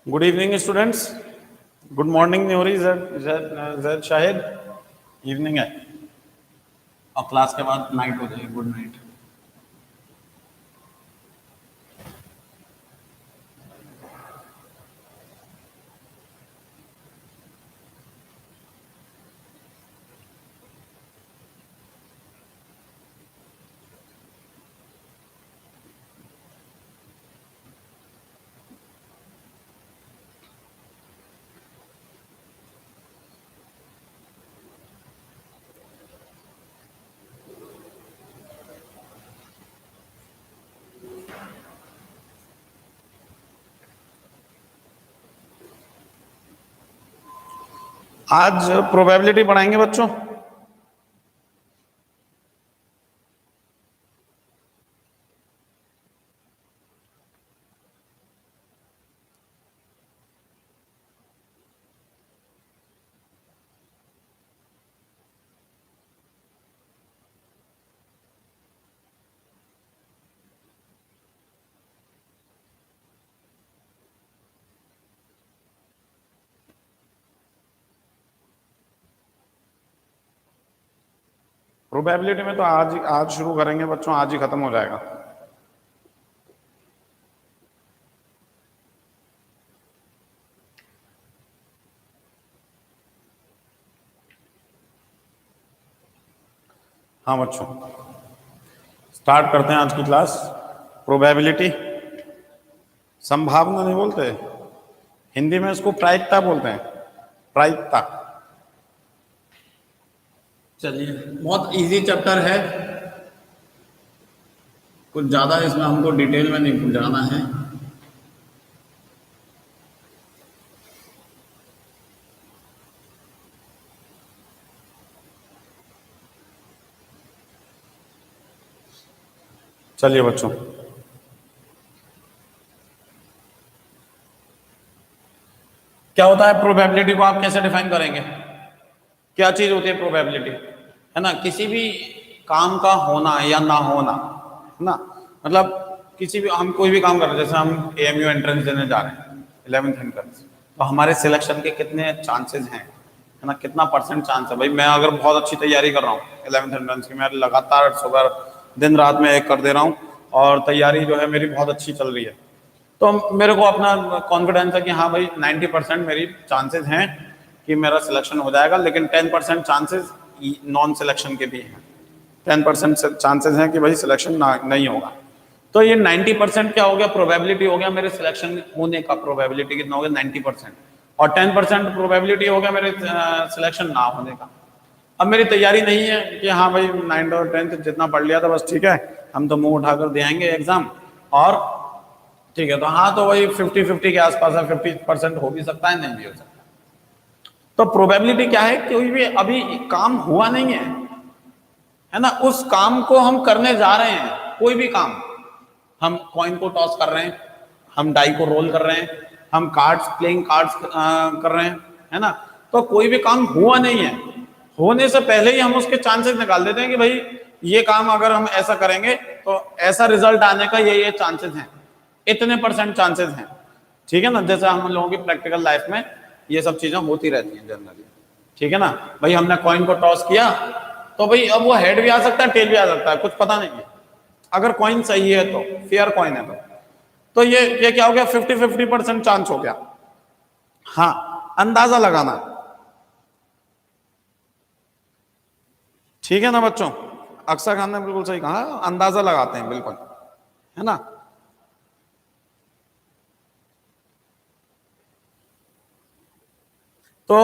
Good evening students. Good morning Nuri Zaid Shahid. Evening है और class के बाद नाइट हो जाएगी। Good night. आज प्रोबेबिलिटी पढ़ाएंगे बच्चों। प्रोबेबिलिटी में तो आज शुरू करेंगे बच्चों, आज ही खत्म हो जाएगा। हाँ बच्चों, स्टार्ट करते हैं आज की क्लास। प्रोबेबिलिटी, संभावना नहीं बोलते, हिंदी में इसको प्रायिकता बोलते हैं। प्रायिकता। चलिए, बहुत इजी चैप्टर है, कुछ ज़्यादा इसमें हमको डिटेल में नहीं जाना है। चलिए बच्चों, क्या होता है प्रोबेबिलिटी को आप कैसे डिफाइन करेंगे? क्या चीज होती है प्रोबेबिलिटी? है ना, किसी भी काम का होना या ना होना, है ना। मतलब किसी भी, हम कोई भी काम कर रहे हैं, जैसे हम एएमयू एंट्रेंस देने जा रहे हैं 11th एंट्रेंस, तो हमारे सिलेक्शन के कितने चांसेस हैं, है ना, कितना परसेंट चांस है। भाई मैं अगर बहुत अच्छी तैयारी कर रहा हूँ 11th एंट्रेंस की, मैं लगातार सुबह दिन रात में एक कर दे रहा हूँ और तैयारी जो है मेरी बहुत अच्छी चल रही है, तो मेरे को अपना कॉन्फिडेंस है कि हाँ भाई 90% मेरी चांसेस हैं कि मेरा सिलेक्शन हो जाएगा, लेकिन 10% चांसेस नॉन सिलेक्शन के भी हैं। 10% चांसेस हैं कि भाई सिलेक्शन नहीं होगा। तो ये 90% क्या हो गया, प्रोबेबिलिटी हो गया मेरे सिलेक्शन होने का। प्रोबेबिलिटी कितना हो गया? 90%। और 10% प्रोबेबिलिटी हो गया मेरे सिलेक्शन ना होने का। अब मेरी तैयारी नहीं है कि हाँ भाई 9th और 10th जितना पढ़ लिया था बस ठीक है, हम तो मुंह उठाकर दे आएंगे एग्जाम और ठीक है। तो हाँ, तो वही 50-50 के आसपास है, 50% हो भी सकता है, नहीं भी हो सकता। तो प्रोबेबिलिटी क्या है? कोई भी अभी काम हुआ नहीं है ना, उस काम को हम करने जा रहे हैं। कोई भी काम, हम कॉइन को टॉस कर रहे हैं, हम डाई को रोल कर रहे हैं, हम कार्ड्स प्लेइंग कार्ड्स कर रहे हैं, है ना। तो कोई भी काम हुआ नहीं है, होने से पहले ही हम उसके चांसेस निकाल देते हैं कि भाई ये काम अगर हम ऐसा करेंगे तो ऐसा रिजल्ट आने का ये चांसेस हैं, इतने % चांसेस हैं। ठीक है ना, जैसे हम लोगों की प्रैक्टिकल लाइफ में ये सब चीजें होती रहती हैं जनरली। ठीक है ना, भाई हमने कॉइन को टॉस किया तो भाई अब वो हेड भी आ सकता है, टेल भी आ सकता है, कुछ पता नहीं है। अगर कॉइन सही है तो, फेयर कॉइन है तो ये क्या हो गया? 50-50% चांस हो गया। हाँ, अंदाजा लगाना। ठीक है ना बच्चों, अक्सर खान ने बिल्कुल सही कहा, अंदाजा लगाते हैं बिल्कुल, है ना। तो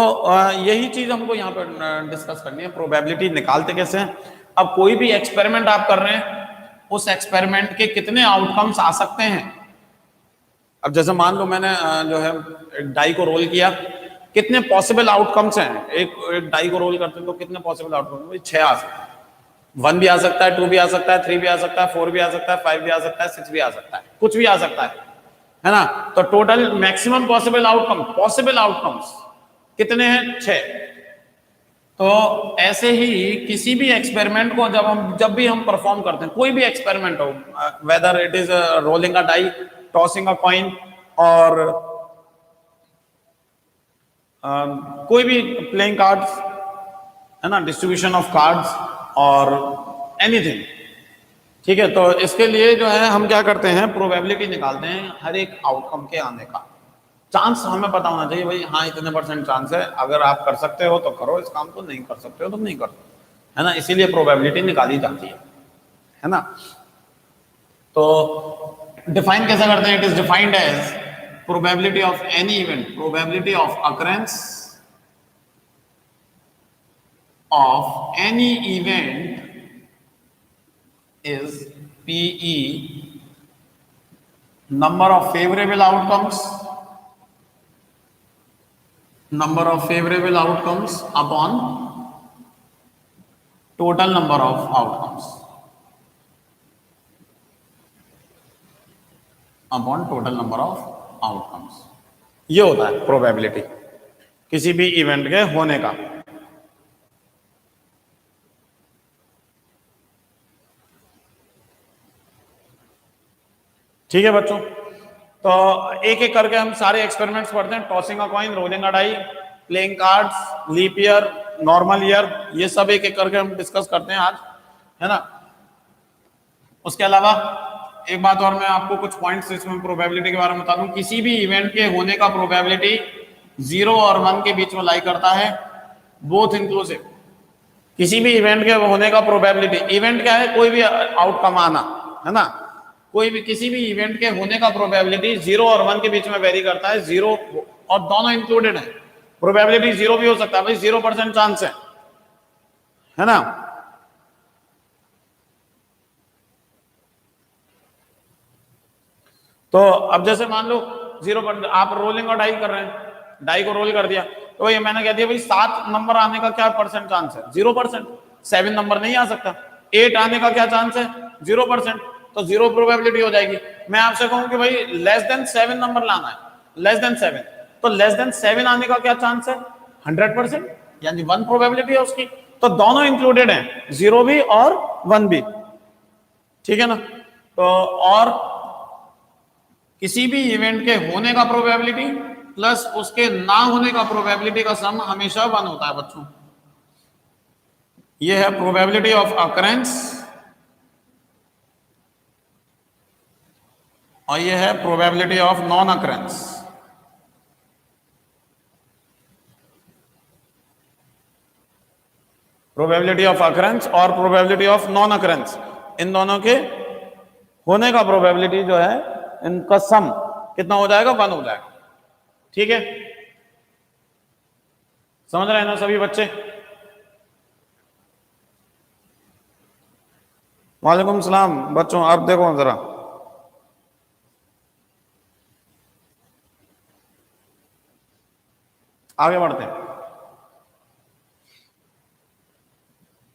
यही चीज हमको यहाँ पर डिस्कस करनी है, प्रोबेबिलिटी निकालते कैसे हैं। अब कोई भी एक्सपेरिमेंट आप कर रहे हैं, उस एक्सपेरिमेंट के कितने आउटकम्स आ सकते हैं। अब जैसे मान लो मैंने जो है एक डाई को रोल किया, कितने पॉसिबल आउटकम्स हैं। एक डाई को रोल करते हैं तो कितने पॉसिबल आउटकम्स? 6 आ सकते हैं। 1 भी आ सकता है, 2 भी आ सकता है, 3 भी आ सकता है, 4 भी आ सकता है, 5 भी आ सकता है, 6 भी आ सकता है, कुछ भी आ सकता है ना। तो टोटल मैक्सिमम पॉसिबल आउटकम्स कितने हैं? 6। तो ऐसे ही किसी भी एक्सपेरिमेंट को जब भी हम परफॉर्म करते हैं, कोई भी एक्सपेरिमेंट हो, whether it is rolling a die, tossing a coin और कोई भी प्लेइंग कार्ड्स, है ना, डिस्ट्रीब्यूशन ऑफ कार्ड्स और एनीथिंग। ठीक है, तो इसके लिए जो है हम क्या करते हैं, प्रोबेबिलिटी निकालते हैं हर एक आउटकम के आने का। चांस हमें पता होना चाहिए भाई, हाँ इतने % चांस है, अगर आप कर सकते हो तो करो इस काम को, नहीं कर सकते हो तो नहीं करो, है ना, इसीलिए प्रोबेबिलिटी निकाली जाती है ना। तो डिफाइन कैसे करते हैं, it is defined as probability of any event, probability of occurrence of any event is PE, number of favorable outcomes upon total number of outcomes, ये होता है प्रोबेबिलिटी किसी भी इवेंट के होने का। ठीक है बच्चों, तो एक एक करके हम सारे एक्सपेरिमेंट्स पढ़ते हैं। Tossing a coin, rolling a die, playing cards, leap year, normal year, ये सब एक एक करके हम डिस्कस करते हैं आज, है ना। उसके अलावा एक बात और मैं आपको कुछ पॉइंट्स इसमें प्रोबेबिलिटी के बारे में बता दूं। किसी भी इवेंट के होने का प्रोबेबिलिटी 0 और 1 के बीच में लाई करता है, बोथ इंक्लूसिव। किसी भी इवेंट के होने का प्रोबेबिलिटी, इवेंट क्या है, कोई भी आउटकम आना, है ना, कोई भी किसी भी इवेंट के होने का प्रोबेबिलिटी 0 और 1 के बीच में वेरी करता है। 0 और दोनों इंक्लूडेड है, प्रोबेबिलिटी 0 भी हो सकता है भाई, 0% चांस है ना। तो अब जैसे मान लो 0%, आप रोलिंग और डाई कर रहे हैं, डाई को रोल कर दिया, तो ये मैंने कह दिया भाई 7 नंबर आने का क्या % चांस है, 0%। 7 नंबर नहीं आ सकता। 8 आने का क्या चांस है, 0%, तो 0 प्रोबेबिलिटी हो जाएगी। मैं आपसे कहूं कि भाई लेस देन 7 नंबर लाना है, लेस देन 7, तो लेस देन 7 आने का क्या चांस है, 100%, यानी 1 प्रोबेबिलिटी है उसकी। तो दोनों इंक्लूडेड हैं, 0 भी और 1 भी, ठीक है ना। तो और किसी भी इवेंट के होने का प्रोबेबिलिटी प्लस उसके ना होने का प्रोबेबिलिटी का सम हमेशा 1 होता है बच्चों। यह है प्रोबेबिलिटी ऑफ अकरेंस और यह है probability of non occurrence. Probability of occurrence और प्रोबेबिलिटी ऑफ नॉन अकरेंस, इन दोनों के होने का प्रोबेबिलिटी जो है, इनका सम कितना हो जाएगा, 1 हो जाएगा। ठीक है, समझ रहे हैं ना सभी बच्चे। वालेकुम सलाम बच्चों, आप देखो जरा, आगे बढ़ते हैं।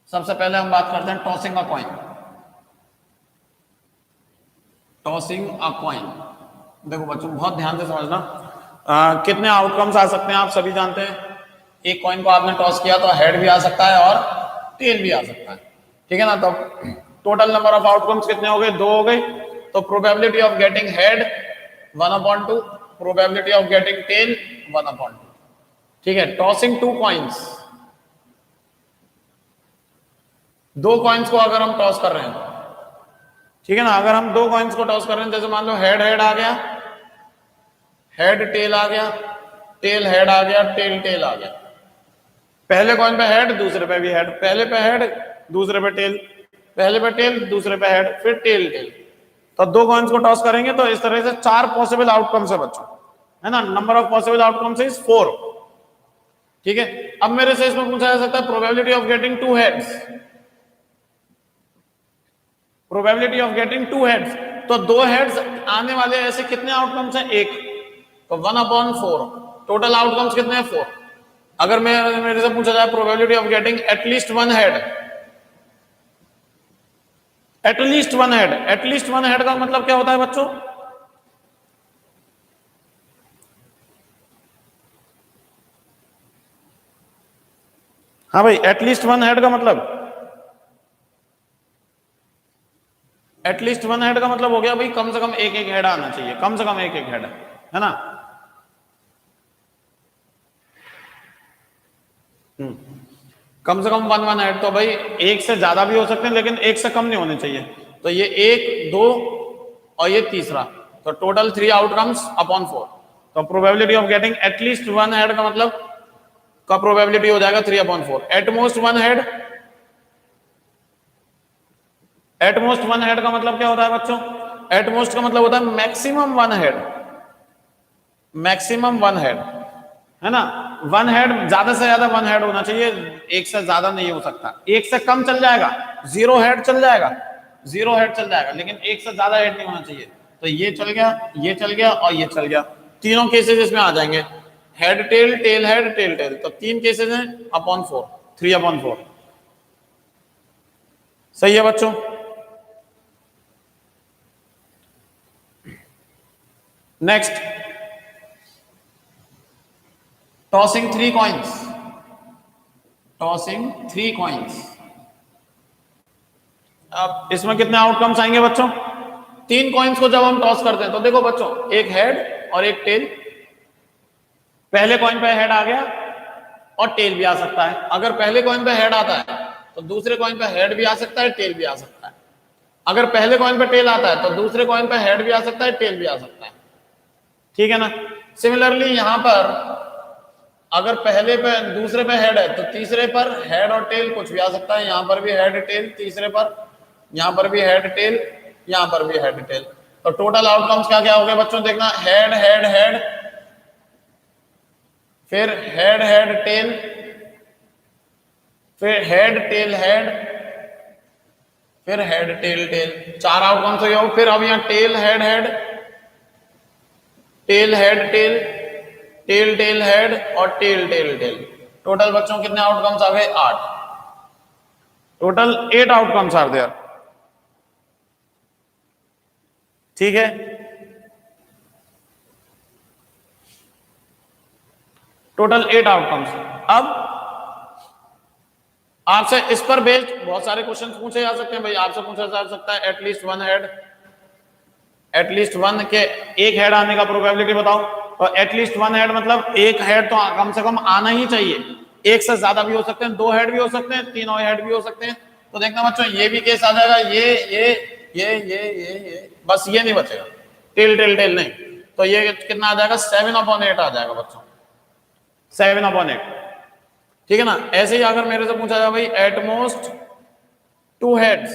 सबसे पहले हम बात करते हैं tossing a coin. Tossing a coin, देखो बच्चों बहुत ध्यान से समझना। कितने आउटकम्स आ सकते हैं आप सभी जानते हैं। एक कॉइन को आपने टॉस किया तो हेड भी आ सकता है और टेल भी आ सकता है, ठीक है ना। तो टोटल नंबर ऑफ आउटकम्स कितने हो गए, 2 हो गए। तो probability of getting head 1/2, probability of getting tail 1/2। ठीक है, टॉसिंग 2 कॉइन्स, 2 कॉइन्स को अगर हम टॉस कर रहे हैं, ठीक है ना, अगर हम 2 कॉइन्स को टॉस कर रहे हैं, जैसे मान लो हेड हेड आ गया, हेड टेल आ गया, टेल हेड आ गया, टेल टेल आ गया। पहले कॉइन पे हेड, दूसरे पे भी हेड, पहले पे हेड, दूसरे पे टेल, पहले पे टेल, दूसरे पे हेड, फिर टेल टेल। तो 2 कॉइन्स को टॉस करेंगे तो इस तरह से 4 पॉसिबल आउटकम्स है बच्चों, है ना। Number of possible outcomes is 4। ठीक है, अब मेरे से इसमें पूछा जा सकता है probability of getting 2 heads, probability of getting 2 heads. तो 2 हेड्स आने वाले ऐसे कितने आउटकम्स हैं, 1, तो 1/4। टोटल आउटकम्स कितने हैं, 4। अगर मेरे से पूछा जाए probability of getting at least 1 head, at least 1 head, at least 1 head का मतलब क्या होता है बच्चों, हाँ भाई, एटलीस्ट 1 हेड का मतलब, एटलीस्ट 1 हेड का मतलब हो गया भाई कम से कम एक एक हेड आना चाहिए, कम से कम एक एक हेड, है ना। कम से कम वन हेड, तो भाई एक से ज्यादा भी हो सकते हैं लेकिन एक से कम नहीं होने चाहिए। तो ये एक, दो और ये तीसरा, तो टोटल 3 आउटकम्स अपॉन 4। तो probability of getting at least one head का मतलब का प्रोबेबिलिटी हो जाएगा 3 upon 4। At most one head, at most one head का मतलब क्या होता है बच्चों? एटमोस्ट का मतलब होता है maximum one head, maximum one head, है ना। वन हेड, ज्यादा से ज्यादा वन हेड होना चाहिए, एक से ज्यादा नहीं हो सकता। एक से कम चल जाएगा, 0 हेड चल जाएगा, 0 हेड चल जाएगा, लेकिन एक से ज्यादा हेड नहीं होना चाहिए। तो ये चल गया, ये चल गया और ये चल गया, तीनों केसेस इसमें आ जाएंगे, head tail, tail head, tail tail. तो 3 केसेस हैं अपॉन 4, 3 अपॉन 4। सही है बच्चों? Next, tossing 3 coins, tossing 3 coins. अब इसमें कितने आउटकम्स आएंगे बच्चों? 3 कॉइन्स को जब हम टॉस करते हैं तो देखो बच्चों, एक हेड और एक टेल। पहले कॉइन पे हेड आ गया और टेल भी आ सकता है। अगर पहले कॉइन पे हेड आता है तो दूसरे कॉइन पे हेड भी आ सकता है, टेल भी आ सकता है। अगर पहले कॉइन पे टेल आता है तो दूसरे कॉइन पे हेड भी आ सकता है, टेल भी आ सकता है। ठीक है ना। सिमिलरली यहां पर अगर पहले पे दूसरे पे हेड है तो तीसरे पर हेड और टेल कुछ भी आ सकता है। यहां पर भी हेड टेल तीसरे पर, यहां पर भी हेड टेल, यहां पर भी हेड टेल। तो टोटल आउटकम्स क्या क्या हो गए बच्चों? देखना, हेड हेड हेड, फिर हेड हेड टेल, फिर हेड टेल हेड, फिर हेड टेल टेल। 4 आउटकम्स हो गए। फिर अब यहां tail head head, tail head tail, tail tail head और टेल टेल टेल। टोटल बच्चों कितने आउटकम्स आ गए? 8। Total 8 outcomes are there. ठीक है। Total 8 outcomes. अब आपसे इस पर बेस्ड बहुत सारे क्वेश्चन पूछे जा सकते हैं। भाई आपसे पूछा जा सकता है at least one head, at least one के एक हेड आने का प्रोबेबिलिटी बताओ। तो एटलीस्ट वन हेड मतलब एक हेड तो कम से कम आना ही चाहिए। एक से ज्यादा भी हो सकते हैं, 2 हेड भी हो सकते हैं, 3 हेड भी हो सकते हैं। तो देखना बच्चों, ये भी केस आ जाएगा, ये बस ये नहीं बचेगा, टेल टेल टेल नहीं। तो ये कितना आ जाएगा? 7 अपॉन 8 आ जाएगा बच्चों, 7 अपॉन 8। ठीक है ना। ऐसे ही अगर मेरे से पूछा जाए भाई एटमोस्ट 2 हेड्स,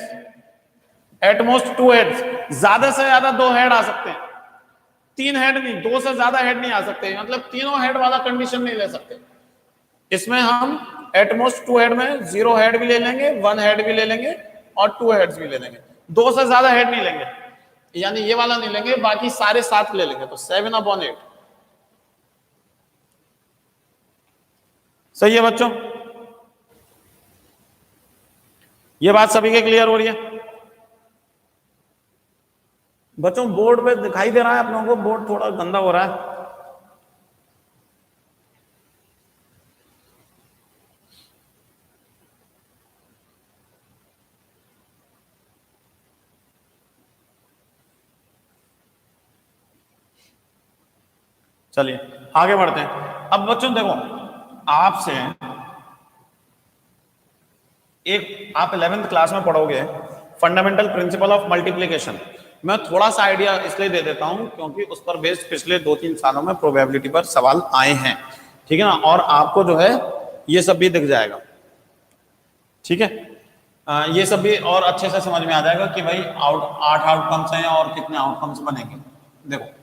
एटमोस्ट 2 हेड्स, ज्यादा से ज्यादा 2 हेड आ सकते हैं, 3 हेड नहीं, 2 से ज्यादा हेड नहीं आ सकते, मतलब तीनों हेड वाला कंडीशन नहीं ले सकते। इसमें हम एटमोस्ट 2 हेड में 0 हेड भी ले लेंगे, 1 हेड भी ले लेंगे और 2 हेड्स भी ले लेंगे। 2 से ज्यादा हेड नहीं लेंगे, यानी ये वाला नहीं लेंगे, बाकी सारे 7 ले लेंगे। तो 7 अपॉन 8। सही है बच्चों? ये बात सभी के क्लियर हो रही है बच्चों? बोर्ड पे दिखाई दे रहा है आप लोगों को? बोर्ड थोड़ा गंदा हो रहा है। चलिए आगे बढ़ते हैं। अब बच्चों देखो, आपसे एक, आप 11th क्लास में पढ़ोगे फंडामेंटल प्रिंसिपल ऑफ मल्टीप्लिकेशन। मैं थोड़ा सा आइडिया इसलिए दे देता हूं क्योंकि उस पर बेस्ड पिछले 2-3 सालों में प्रोबेबिलिटी पर सवाल आए हैं। ठीक है ना। और आपको जो है ये सब भी दिख जाएगा। ठीक है। ये सब भी और अच्छे से समझ में आ जाएगा कि भाई 8 आउटकम्स हैं और कितने आउटकम्स बनेंगे। देखो,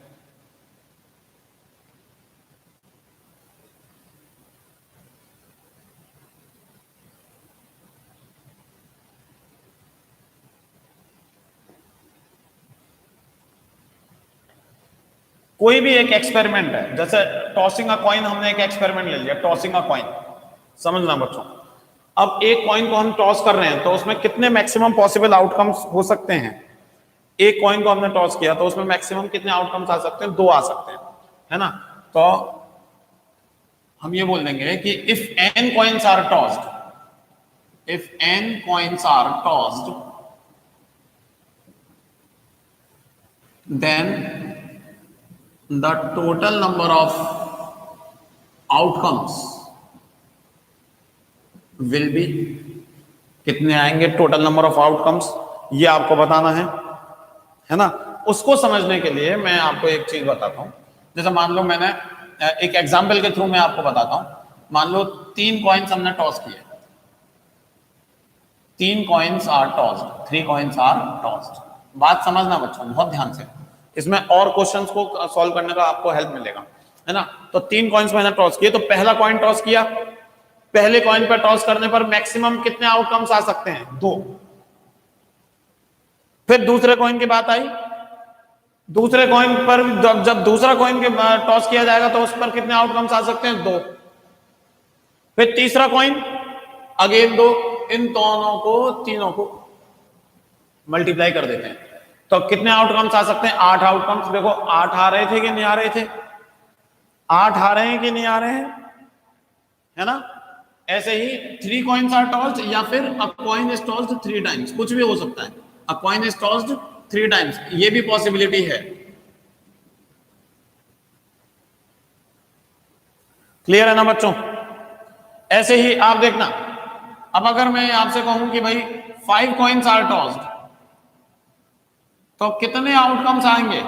कोई भी एक एक्सपेरिमेंट है, जैसे टॉसिंग अ कॉइन, हमने एक एक्सपेरिमेंट ले लिया, टॉसिंग अ कॉइन। समझना बच्चों, अब एक कॉइन को हम टॉस कर रहे हैं तो उसमें कितने मैक्सिमम पॉसिबल आउटकम्स हो सकते हैं? एक कॉइन को हमने टॉस किया तो उसमें मैक्सिमम कितने आउटकम्स आ सकते हैं? 2 आ सकते हैं, है ना। तो हम ये बोल देंगे कि if n coins are tossed, if n coins are tossed, then the total number of outcomes will be, कितने आएंगे, टोटल नंबर ऑफ आउटकम्स, ये आपको बताना है ना। उसको समझने के लिए मैं आपको एक चीज बताता हूं। जैसे मान लो मैंने एक एग्जाम्पल के थ्रू मैं आपको बताता हूं। मान लो 3 कॉइन्स हमने टॉस किए, 3 coins are tossed, 3 coins are tossed. बात समझना बच्चों बहुत ध्यान से, इसमें और क्वेश्चंस को सॉल्व करने का आपको हेल्प मिलेगा, है ना। तो 3 कॉइन्स मैंने टॉस किए, तो पहला कॉइन टॉस किया, पहले कॉइन पर टॉस करने पर मैक्सिमम कितने आउटकम्स आ सकते हैं, 2। फिर दूसरे कॉइन की बात आई, दूसरे कॉइन पर जब दूसरा कॉइन के टॉस किया जाएगा तो उस पर कितने आउटकम्स आ सकते हैं, 2। फिर तीसरा कॉइन, अगेन 2। इन दोनों को, तीनों को मल्टीप्लाई कर देते हैं तो कितने आउटकम्स आ सकते हैं, 8 आउटकम्स। देखो 8 आ रहे थे कि नहीं आ रहे थे, 8 आ रहे हैं कि नहीं आ रहे हैं, है ना। ऐसे ही 3 कॉइन्स आर टॉस्ड, या फिर अ कॉइन इज टॉस्ड 3 टाइम्स, कुछ भी हो सकता है। अ कॉइन इज टॉस्ड 3 टाइम्स, ये भी पॉसिबिलिटी है। क्लियर है ना बच्चों। ऐसे ही आप देखना, अब अगर मैं आपसे कहूं कि भाई 5 कॉइन्स आर टॉस्ड, तो कितने आउटकम्स आएंगे,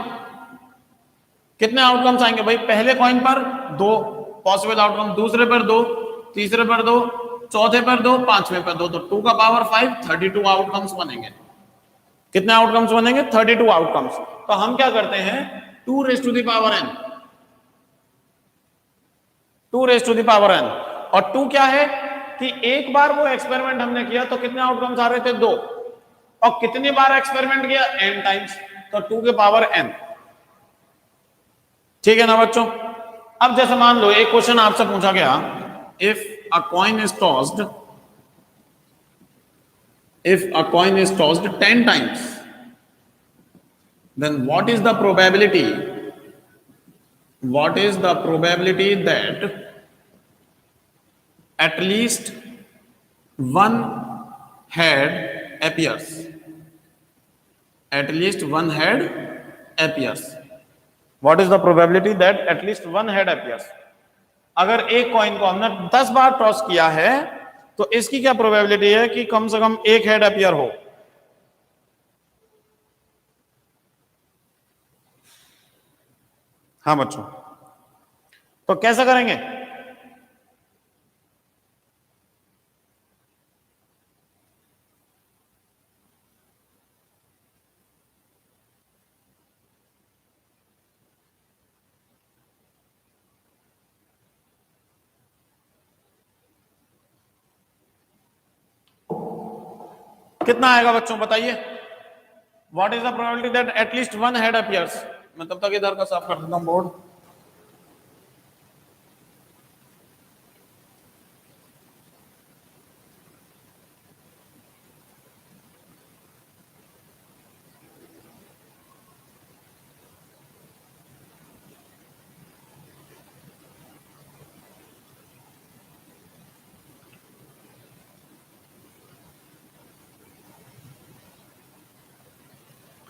कितने आउटकम्स आएंगे भाई, पहले कॉइन पर 2 पॉसिबल आउटकम, दूसरे पर 2, तीसरे पर 2, चौथे पर 2, पांचवें पर 2, तो 2 का पावर 5, 32 आउटकम्स बनेंगे। कितने आउटकम्स बनेंगे, 32 आउटकम्स। तो हम क्या करते हैं, 2 raise to the power n, 2 raise to the power n। और 2 क्या है कि एक बार वो एक्सपेरिमेंट हमने किया तो कितने आउटकम्स आ रहे थे, 2, और कितनी बार एक्सपेरिमेंट किया, n टाइम्स, तो 2 के पावर n। ठीक है ना बच्चों। अब जैसे मान लो एक क्वेश्चन आपसे पूछा गया, if a coin is tossed, if a coin is tossed 10 times, then what is the probability that at least one head appears, at least one head appears, what is the probability that at least one head appears। अगर एक coin को हमने 10 बार toss किया है तो इसकी क्या probability है कि कम से कम एक हेड अपीयर हो। हाँ बच्चों, तो कैसे करेंगे, कितना आएगा बच्चों बताइए। What is the probability that at least one head appears. मैं तब तक इधर का साफ कर देता हूं बोर्ड।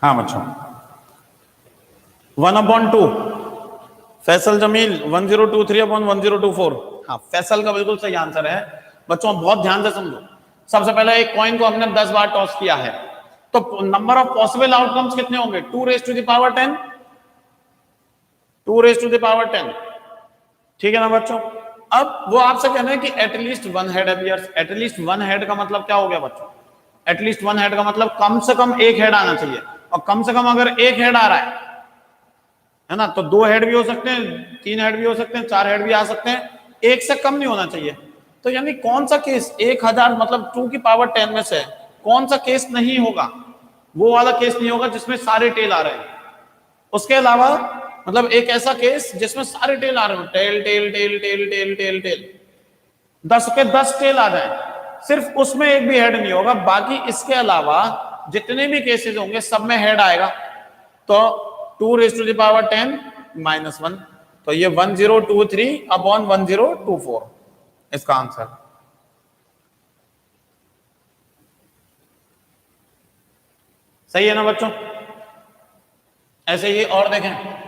हाँ बच्चों, 1/2 फैसल जमील 1023/1024। हाँ फैसल का बिल्कुल सही आंसर है बच्चों, बहुत ध्यान से समझो। सबसे पहले एक कॉइन को हमने 10 बार टॉस किया है तो नंबर ऑफ पॉसिबल आउटकम्स कितने होंगे, 2 raise to the power 10, 2 raise to the power 10। ठीक है ना बच्चों। अब वो आपसे कहना है कि at least one head appears. At least one head का मतलब क्या हो गया बच्चों, एटलीस्ट वन हेड का मतलब कम से कम एक हेड आना चाहिए, और कम से कम अगर एक हेड आ रहा है ना, तो 2 हेड भी हो सकते हैं, 3 हेड भी हो सकते हैं, 4 हेड भी आ सकते हैं, एक से कम नहीं होना चाहिए। तो यानी कौन सा केस 1000 मतलब 2 की पावर 10 में से कौन सा केस नहीं होगा, वो वाला केस नहीं होगा जिसमें सारे टेल आ रहे हैं। उसके अलावा मतलब एक ऐसा केस जिसमें सारे टेल आ रहे हो, tail tail tail tail tail tail tail, 10 के 10 टेल आ जाए, सिर्फ उसमें एक भी हेड नहीं होगा, बाकी इसके अलावा जितने भी केसेस होंगे सब में हेड आएगा। तो 2 रेज टू द पावर 10 -1, तो ये 1023/1024 इसका आंसर। सही है ना बच्चों। ऐसे ही और देखें,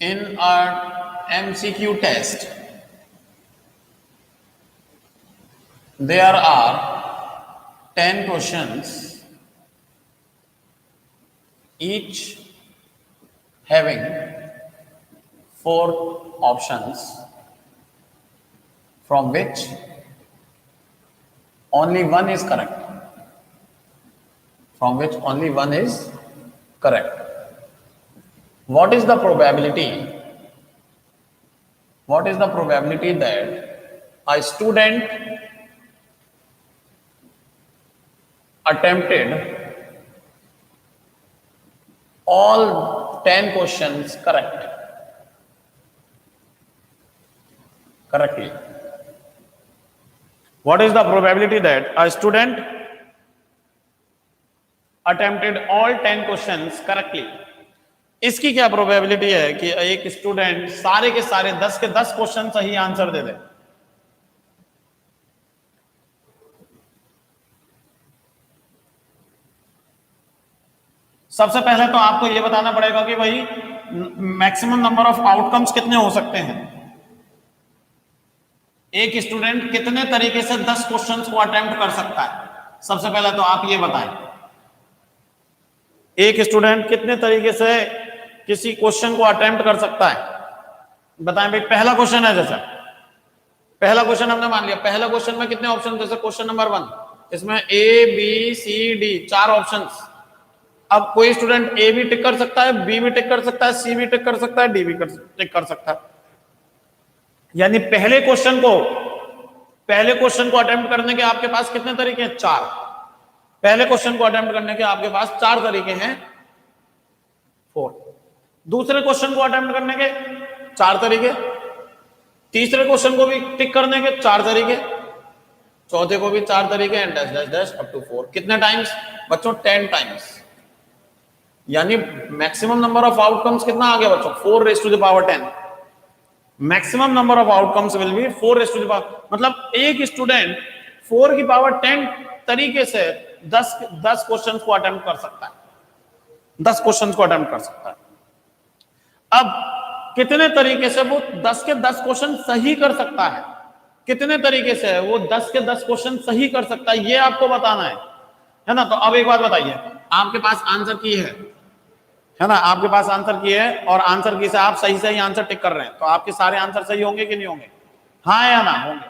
in a MCQ test, there are 10 questions, each having 4 options, from which only one is correct. From which only one is correct. What is the probability? What is the probability that a student attempted all 10 questions correctly? What is the probability that a student attempted all 10 questions correctly? इसकी क्या probability है कि एक student सारे के सारे 10 के 10 question सही आंसर दे दे? सबसे पहले तो आपको यह बताना पड़ेगा कि भाई मैक्सिमम नंबर ऑफ आउटकम्स कितने हो सकते हैं। एक स्टूडेंट कितने तरीके से 10 क्वेश्चंस को अटेम्प्ट कर सकता है? सबसे पहले तो आप ये बताएं, एक स्टूडेंट कितने तरीके से किसी क्वेश्चन को अटेम्प्ट कर सकता है? बताएं भाई। पहला क्वेश्चन है, जैसे पहला क्वेश्चन हमने मान लिया, पहला क्वेश्चन में कितने ऑप्शन? जैसे क्वेश्चन नंबर 1, इसमें A B C D 4 options. अब कोई स्टूडेंट ए भी टिक कर सकता है, बी भी टिक कर सकता है, सी भी टिक कर सकता है, डी भी टिक कर सकता है। यानी पहले क्वेश्चन को अटेम्प्ट करने के आपके पास कितने तरीके हैं? 4। पहले क्वेश्चन को अटेम्प्ट करने के आपके पास 4 तरीके हैं, 4। दूसरे क्वेश्चन को अटेम्प्ट करने के 4 तरीके, तीसरे क्वेश्चन को भी टिक करने के 4 तरीके, चौथे को भी 4 तरीके, and dash dash dash up to 4। कितने टाइम्स बच्चों? 10 टाइम्स। यानी मैक्सिमम नंबर ऑफ आउटकम्स कितना आ गया बच्चों? 4 raise to the power 10। Maximum number of outcomes will be 4 raise to the power, मतलब एक स्टूडेंट 4 की पावर 10 तरीके से 10 क्वेश्चंस को अटेम्प्ट कर सकता है, 10 क्वेश्चंस को अटेम्प्ट कर सकता है। अब कितने तरीके से वो 10 के 10 क्वेश्चन सही कर सकता है? कितने तरीके से वो 10 के 10 क्वेश्चन सही कर सकता है, ये आपको बताना है ना। तो अब एक बात बताइए, आपके पास आंसर की है ना, आपके पास आंसर की है और आंसर की से आप सही आंसर टिक कर रहे हैं, तो आपके सारे आंसर सही होंगे कि नहीं होंगे? हाँ या ना? होंगे।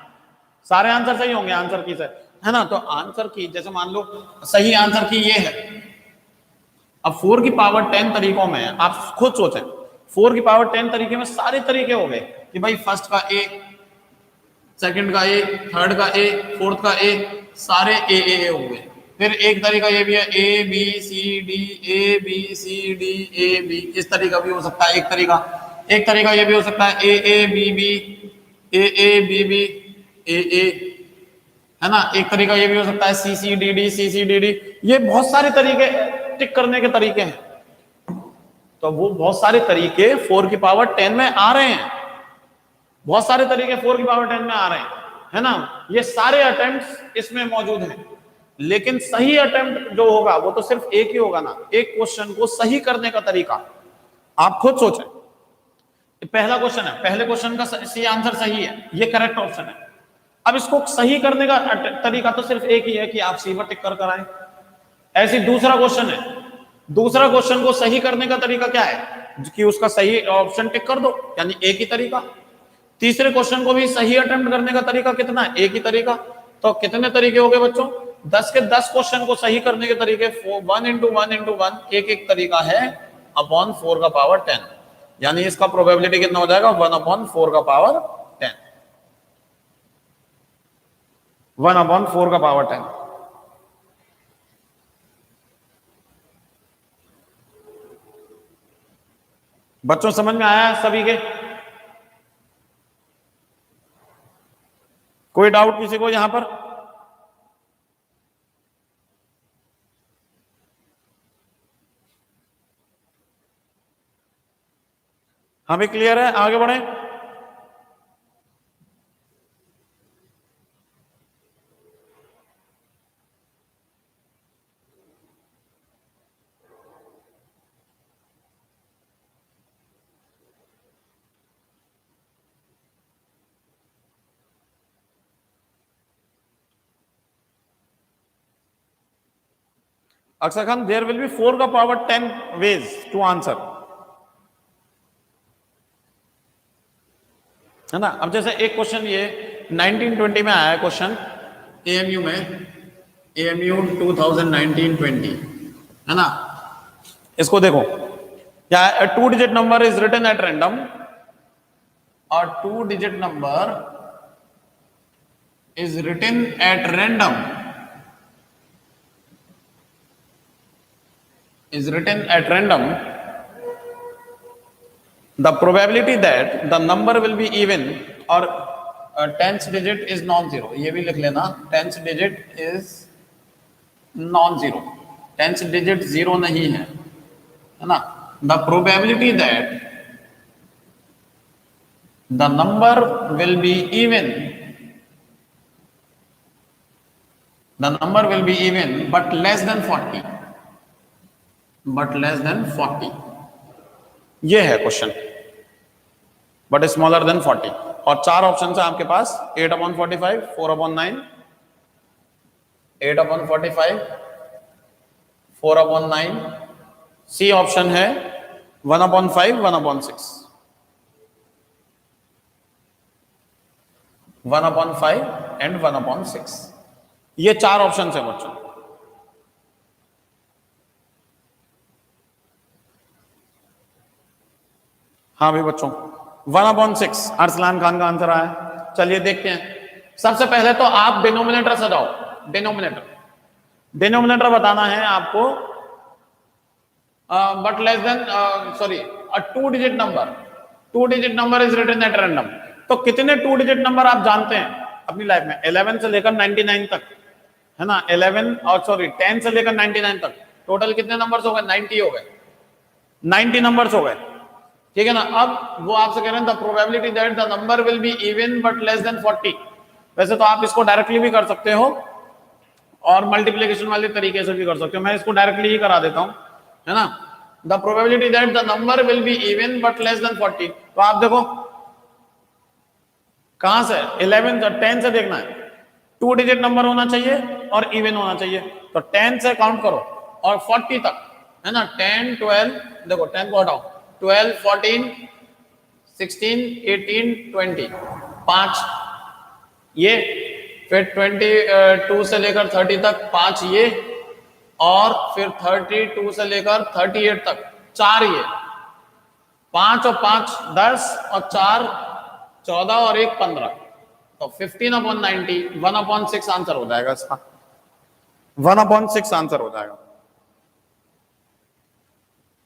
सारे आंसर सही होंगे आंसर की से, है ना। तो आंसर की, जैसे मान लो सही आंसर की ये है। अब 4 की पावर 10 तरीकों में आप खुद सोचें, 4 की पावर 10 तरीके में सारे तरीके हो गए कि भाई फर्स्ट का ए, सेकंड का ए, थर्ड का ए, फोर्थ का ए, सारे ए हो गए। फिर एक तरीका ये भी है A B C D, A B C D A B, इस तरीका भी हो सकता है। एक तरीका ये भी हो सकता है A B B, A B B, A, है ना। एक तरीका ये भी हो सकता है C C D D, C C D D. ये बहुत सारे तरीके टिक करने के तरीके हैं। तो वो बहुत सारे तरीके 4 की पावर 10 में आ रहे हैं, बहुत सारे तरीके 4 की पावर 10 में आ रहे हैं, है ना। ये सारे अटेम्प्ट इसमें मौजूद हैं, लेकिन सही अटेम्प्ट जो होगा वो तो सिर्फ एक ही होगा ना। एक क्वेश्चन को सही करने का तरीका आप खुद सोचें। पहला क्वेश्चन है, पहले क्वेश्चन का सी आंसर सही है, ये करेक्ट ऑप्शन है। अब इसको सही करने का तरीका तो सिर्फ एक ही है कि आप सी पर टिक कर आए। ऐसी दूसरा क्वेश्चन है, दूसरा क्वेश्चन को सही करने का तरीका क्या है कि उसका सही ऑप्शन टिक कर दो, यानी एक ही तरीका। तीसरे क्वेश्चन को भी सही अटेम्प्ट करने का तरीका कितना है? एक ही तरीका। तो कितने तरीके हो गए बच्चों? 10 के 10 क्वेश्चन को सही करने के तरीके 1 into 1 into 1 एक तरीका है अपॉन 4 का पावर 10। यानी इसका प्रोबेबिलिटी कितना हो जाएगा? 1/4 का पावर 10, 1/4 का पावर 10। बच्चों समझ में आया है सभी के? कोई डाउट किसी को यहां पर? हमें क्लियर है? आगे बढ़े। अक्सर खान, देयर विल बी 4 का पावर 10 वेज टू आंसर, है ना। अब जैसे एक क्वेश्चन ये 1920 में आया है क्वेश्चन एएमयू में, एएमयू 2019-20, है ना। इसको देखो, क्या 2 digit number is written at random, और 2 digit number is written at random, is written at random, the probability that the number will be even or 10th digit is non-zero, ये भी लिख लेना, 10th digit is non-zero, 10th digit zero नहीं है ना। the probability that the number will be even, the number will be even but less than 40, but less than 40, ये है question, but smaller than 40। और 4 ऑप्शन है आपके पास, 8/45, 4/9, 8/45, 4/9, C option है 1/5, 1/6, 1/5 and 1/6, ये 4 ऑप्शन है बच्चों। हाँ भाई बच्चों, 1/6 अरसलान खान का आंसर आया। चलिए देखते हैं। सबसे पहले तो आप डिनोमिनेटर सजाओ, डिनोमिनेटर बताना है आपको, but less than, sorry, 2 digit number, 2 digit number is written at random. तो कितने 2 डिजिट नंबर आप जानते हैं अपनी लाइफ में? 11 से लेकर 99 तक, है ना। 11 और सॉरी 10 से लेकर 99 तक टोटल कितने नंबर्स हो गए? 90 हो गए, 90 नंबर्स हो गए, ठीक है ना। अब वो आपसे कह रहे हैं the probability that the number will be even but less then 40। वैसे तो आप इसको डायरेक्टली भी कर सकते हो और मल्टीप्लिकेशन वाले तरीके से भी कर सकते हो, मैं इसको डायरेक्टली ही करा देता हूं, है ना। The probability that the number will be even but less then 40, तो आप देखो कहां से, 11 से 10 से देखना है, 2 डिजिट नंबर होना चाहिए और इवन होना चाहिए, तो 10 से काउंट करो और 40 तक, है ना। 10, 12, देखो 10 को हटाओ, 12, 14, 16, 18, 20, 5 ये, फिर 22 से लेकर 30 तक 5 ये, और फिर 32 से लेकर 38 तक 4 ये, 5 और 5 10 और 4 14 और 1 15, तो 15/90, 1/6 आंसर हो जाएगा इसका, 1/6 आंसर हो जाएगा,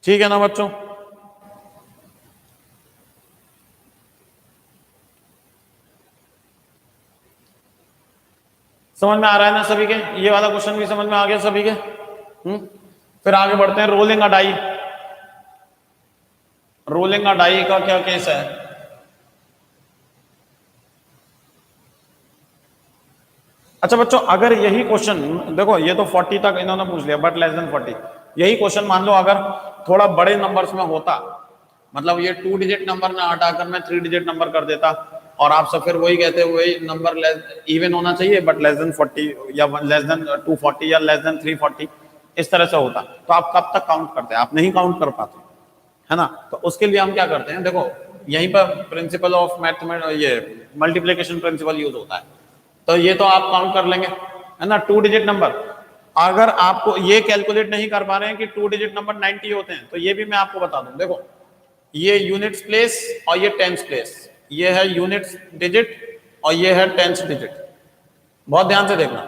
ठीक है ना बच्चों। समझ में आ रहा है ना सभी के? ये वाला क्वेश्चन भी समझ में आ गया सभी के? फिर आगे बढ़ते हैं। Rolling a die, rolling a die का क्या केस है? अच्छा बच्चों, अगर यही क्वेश्चन देखो, ये तो 40 तक इन्होंने पूछ लिया बट लेस देन 40, यही क्वेश्चन मान लो अगर थोड़ा बड़े नंबर्स में होता, मतलब ये 2 डिजिट नंबर ना हटाकर मैं 3 डिजिट नंबर कर देता, और आप सब फिर वही कहते वही नंबर इवन होना चाहिए बट लेस देन 40 या लेस देन 240 या लेस देन 340, इस तरह से होता, तो आप कब तक काउंट करते हैं? आप नहीं काउंट कर पाते, है ना। तो उसके लिए हम क्या करते हैं, देखो यहीं पर प्रिंसिपल ऑफ मैथमेटिक्स, ये मल्टीप्लिकेशन प्रिंसिपल यूज होता है, तो ये तो आप काउंट कर लेंगे, है ना। 2 डिजिट नंबर, अगर आपको ये कैलकुलेट नहीं कर पा रहे हैं कि 2 डिजिट नंबर 90 होते हैं, तो ये भी मैं आपको बता दूं। देखो ये यूनिट्स प्लेस और ये टेंस प्लेस, ये है यूनिट्स डिजिट और ये है टेंस डिजिट, बहुत ध्यान से देखना।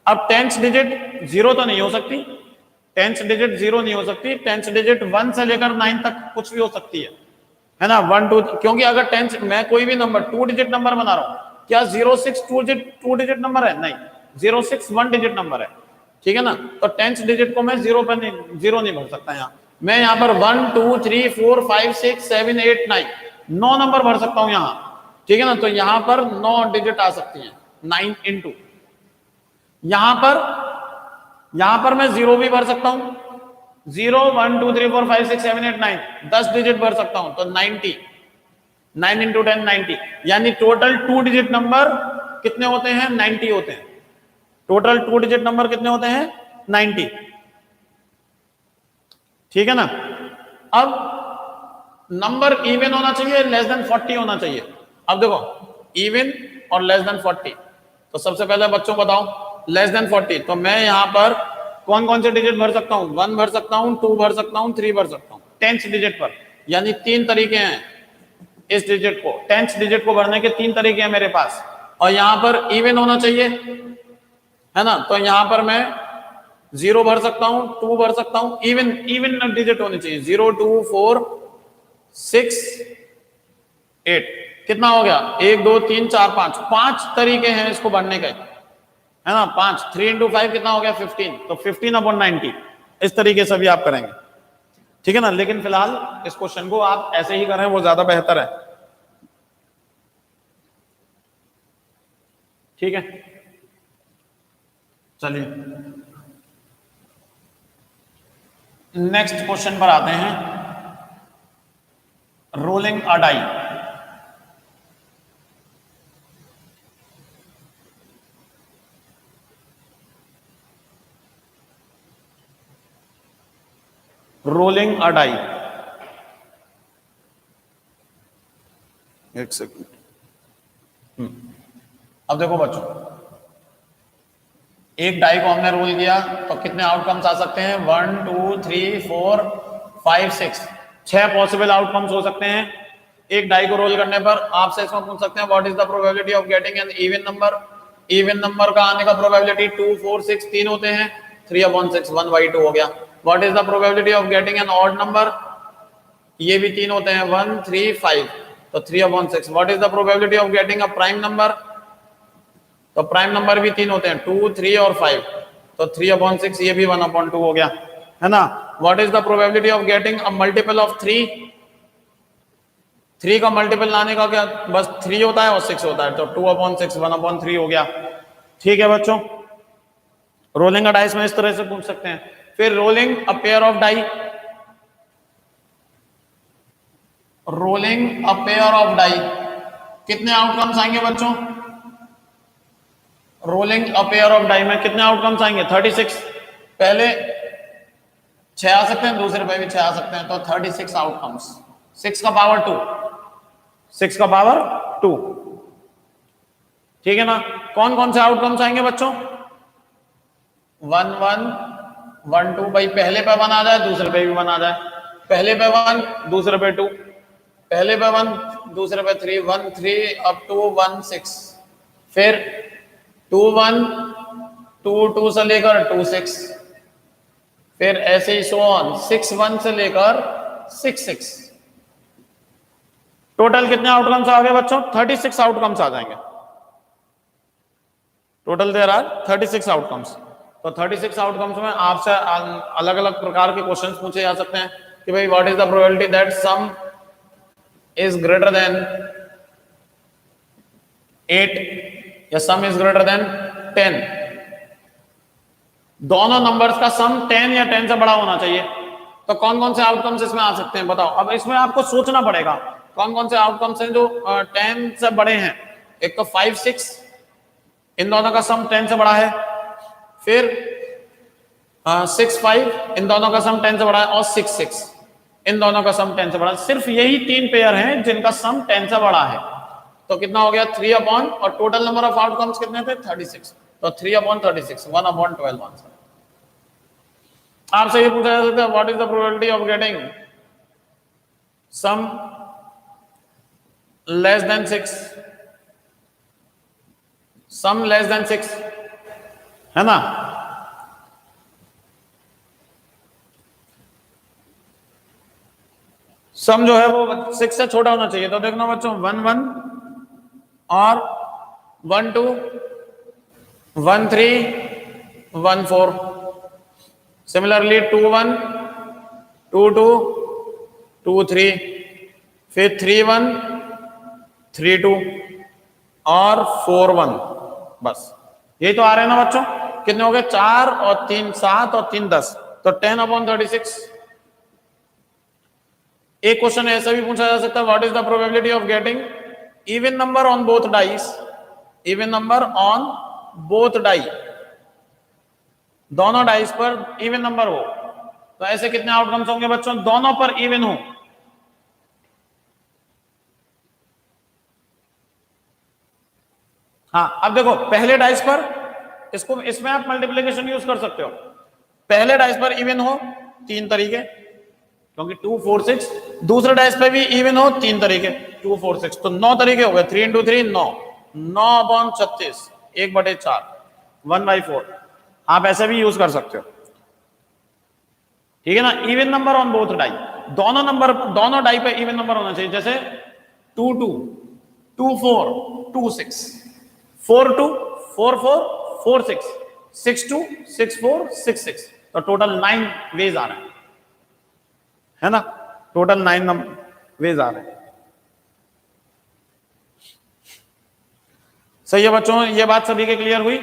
अब टेंस डिजिट 0 तो नहीं हो सकती, टेंस डिजिट 0 नहीं हो सकती, टेंस डिजिट 1 से लेकर 9 तक कुछ भी हो सकती है ना। 1 2, क्योंकि अगर टेंस, मैं कोई भी नंबर 2 डिजिट नंबर बना रहा हूं, क्या 06 2 डिजिट नंबर है? नहीं, 06 1 डिजिट नंबर है, ठीक है ना। तो टेंस डिजिट को मैं 0 पर नहीं, 0 नहीं भर सकता यहाँ, मैं यहाँ पर 1 2 3 4 5 6 7 8 9 9 नंबर भर सकता हूं यहाँ, ठीक है ना। तो यहाँ पर 9 डिजिट आ सकती हैं, 9 इंटू, यहाँ पर मैं 0 भी भर सकता हूं, 0 1 2 3 4 5 6 7 8 9 10 डिजिट भर सकता हूं, तो 90, 9 इंटू 10 90, यानी टोटल 2 डिजिट नंबर कितने होते हैं? 90 होते हैं। टोटल 2 डिजिट नंबर कितने होते हैं? 90। ठीक है ना। अब नंबर इवन होना चाहिए, लेस देन 40 होना चाहिए। अब देखो इवन और लेस देन 40, तो सबसे पहले बच्चों बताओ लेस देन 40, तो मैं यहां पर कौन कौन से डिजिट भर सकता हूं? 1 भर सकता हूं, 2 भर सकता हूं, 3 भर सकता हूं 10th डिजिट पर। यानी 3 तरीके हैं इस डिजिट को, 10th डिजिट को भरने के 3 तरीके हैं मेरे पास। और यहां पर इवन होना चाहिए, है ना, तो यहां पर मैं 0 भर सकता हूं, 2 भर सकता हूं, इवन डिजिट होनी चाहिए। 0 2 4 6 8, कितना हो गया? 1 2 3 4 5, 5 तरीके हैं इसको भरने के, है ना। 5 3 इंटू 5 कितना हो गया? 15, तो 15/90 इस तरीके से भी आप करेंगे, ठीक है ना। लेकिन फिलहाल इस क्वेश्चन को आप ऐसे ही करें, वो ज्यादा बेहतर है, ठीक है। चलिए नेक्स्ट क्वेश्चन पर आते हैं। Rolling a die. Rolling a die, एक सेकंड। अब देखो बच्चों, एक डाई को हमने रोल किया तो कितने आउटकम्स आ सकते हैं? 1 2 3 4 5 6, 6 पॉसिबल आउटकम्स हो सकते हैं एक डाई को रोल करने पर। आपसे इसमें पूछ सकते हैं what is the probability of getting an even number. Even number का आने का प्रोबेबिलिटी 2 4 6 3 होते हैं, 3/6 1/2 हो गया। What is the probability of getting an odd number, ये भी 3 होते हैं, 1 3 5, तो 3/6। What is the probability of getting a prime number, तो प्राइम नंबर भी 3 होते हैं, 2 3 और 5, तो 3/6, ये भी 1/2 हो गया, है ना। What is the probability of getting a multiple of 3, 3 का मल्टीपल लाने का क्या, बस 3 होता है और 6 होता है, तो 2/6 1/3 हो गया, ठीक है बच्चों। रोलिंग अ डाइस में इस तरह से पूछ सकते हैं। फिर rolling a pair of die, rolling a pair of die, कितने आउटकम्स आएंगे बच्चों? Rolling a pair of die में कितने आउटकम्स आएंगे? 36, पहले 6 आ सकते हैं, दूसरे पे भी 6 आ सकते हैं, तो 36 आउटकम्स, 6 का पावर 2, 6 का पावर 2, ठीक है ना। कौन कौन से आउटकम्स आएंगे बच्चों? 1 1 1 2, भाई पहले पे 1 आ जाए, दूसरे पे भी 1 आ जाए, पहले पे 1 दूसरे पे 2, पहले पे 1 दूसरे पे 3, 1 3 अप टू 1 6, फिर 2 1 2 2 से लेकर 2 6, फिर ऐसे ही सो ऑन 6 1 से लेकर 6 6। टोटल कितने आउटकम्स आ गए बच्चों? 36 आउटकम्स आ जाएंगे। Total there are 36 outcomes. तो 36 आउटकम्स में आपसे अलग अलग प्रकार के क्वेश्चंस पूछे जा सकते हैं कि भाई what is the probability that some is greater than 8 या सम इज ग्रेटर देन 10। दोनों नंबर्स का सम 10 या 10 से बड़ा होना चाहिए। तो कौन कौन से आउटकम्स इसमें आ सकते हैं बताओ। अब इसमें आपको सोचना पड़ेगा कौन कौन से आउटकम्स हैं जो 10 से बड़े हैं। एक तो 5 6, इन दोनों का सम 10 से बड़ा है। फिर 6 5, इन दोनों का सम 10 से बड़ा है। और 6 6, इन दोनों का सम 10 से बड़ा है। सिर्फ यही 3 पेयर हैं जिनका सम 10 से बड़ा है। तो कितना हो गया? 3 अपॉन, और टोटल नंबर ऑफ आउटकम्स कितने थे? 36, तो 3/36, 1/12 आंसर। आपसे ये पूछा जा सकता है what is the probability of getting sum less than 6, sum less than 6, है ना। सम जो है वो 6 से छोटा होना चाहिए। तो देखना बच्चों 1 1 और 1 2 1 3 1 4, सिमिलरली 2 1 2 2 2 3, फिर 3 1 3 2 और 4 1। बस यही तो आ रहे हैं ना बच्चों। कितने हो गए? 4 और 3 7 और 3 10, तो 10/36। एक क्वेश्चन ऐसा भी पूछा जा सकता है what is the probability of getting even number on both dice, even number on both die, दोनों डाइस पर इवन नंबर हो। तो ऐसे कितने आउटकम्स होंगे बच्चों, दोनों पर इवन हो। हाँ, अब देखो पहले डाइस पर इसको, इसमें आप मल्टीप्लिकेशन यूज कर सकते हो। पहले डाइस पर इवन हो 3 तरीके, क्योंकि 2 4 6। दूसरे डाइस पे भी इवन हो 3 तरीके, 2 4 6, तो 9 तरीके हो गए। 3 इंटू 3 9, 9/36, 1/4, 1/4। आप ऐसे भी यूज कर सकते हो, ठीक है ना। Even number on both die, दोनों नंबर, दोनों डाई पे इवन नंबर होना चाहिए। जैसे 2 2, 2 4, 2 6, 4 2, 4 4, 4 6, 6 2, 6 4, 6 6, तो टोटल 9 वेज आ रहे हैं, है ना। टोटल 9 वेज आ रहे हैं। सही है बच्चों, ये बात सभी के क्लियर हुई।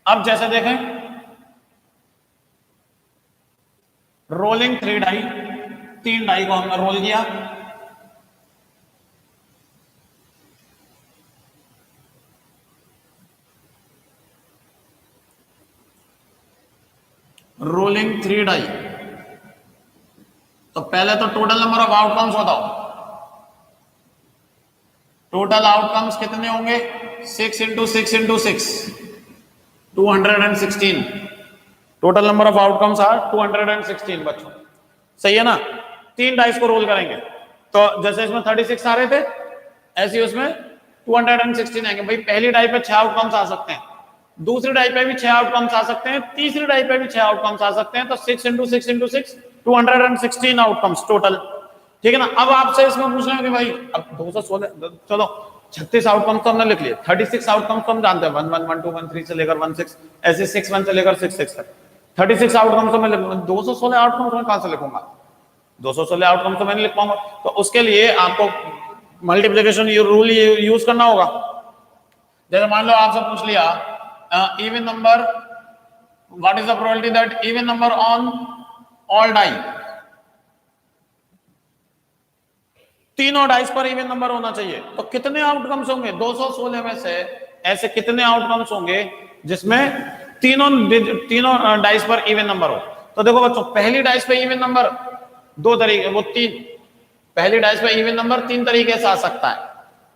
अब जैसे देखें, रोलिंग 3 डाई, 3 डाई को हमने रोल किया, रोलिंग 3 डाई। तो पहले तो टोटल नंबर ऑफ आउटकम्स बताओ। टोटल आउटकम्स कितने होंगे, 6 into 6 into 6, 216। Total number of outcomes are 216 बच्चों, सही है ना। 3 डाइस को रोल करेंगे, तो जैसे इसमें 36 आ रहे थे, ऐसे ही उसमें 216 आएंगे। भाई पहली डाई पे 6 आउटकम्स आ सकते हैं, दूसरी डाई पे भी 6 आउटकम्स आ सकते हैं, तीसरी डाई पे भी 6 आउटकम्स आ सकते हैं। तो 6 इंटू 6 इंटू 6, 216 आउटकम्स टोटल, ठीक है ना। अब आपसे इसमें पूछ रहे हैं कि भाई अब 216, चलो 36 आउटकम्स तो हमने लिख लिए, 36 आउटकम्स तो हम जानते हैं, 1 1 1 2 1 3 से लेकर 1 6, ऐसे 6 1 से लेकर 6 6 तक। 36 आउटकम्स तो मैं लिखूंगा, 216 आउटकम्स मैं कहां से लिखूंगा, 216 आउटकम्स तो मैं नहीं लिख पाऊंगा। तो उसके लिए आपको मल्टीप्लिकेशन रूल यूज करना होगा। जैसे मान लो आपसे पूछ लिया even number, what is the probability that even number on all die, तीनों डाइस पर इवन नंबर होना चाहिए। तो कितने आउटकम्स होंगे 216 में से, ऐसे कितने आउटकम्स होंगे जिसमें तीनों डाइस पर इवन नंबर हो। तो देखो बच्चों, पहली डाइस पे इवन नंबर 2 तरीके, वो 3, पहली डाइस पे इवन नंबर 3 तरीके से आ सकता है।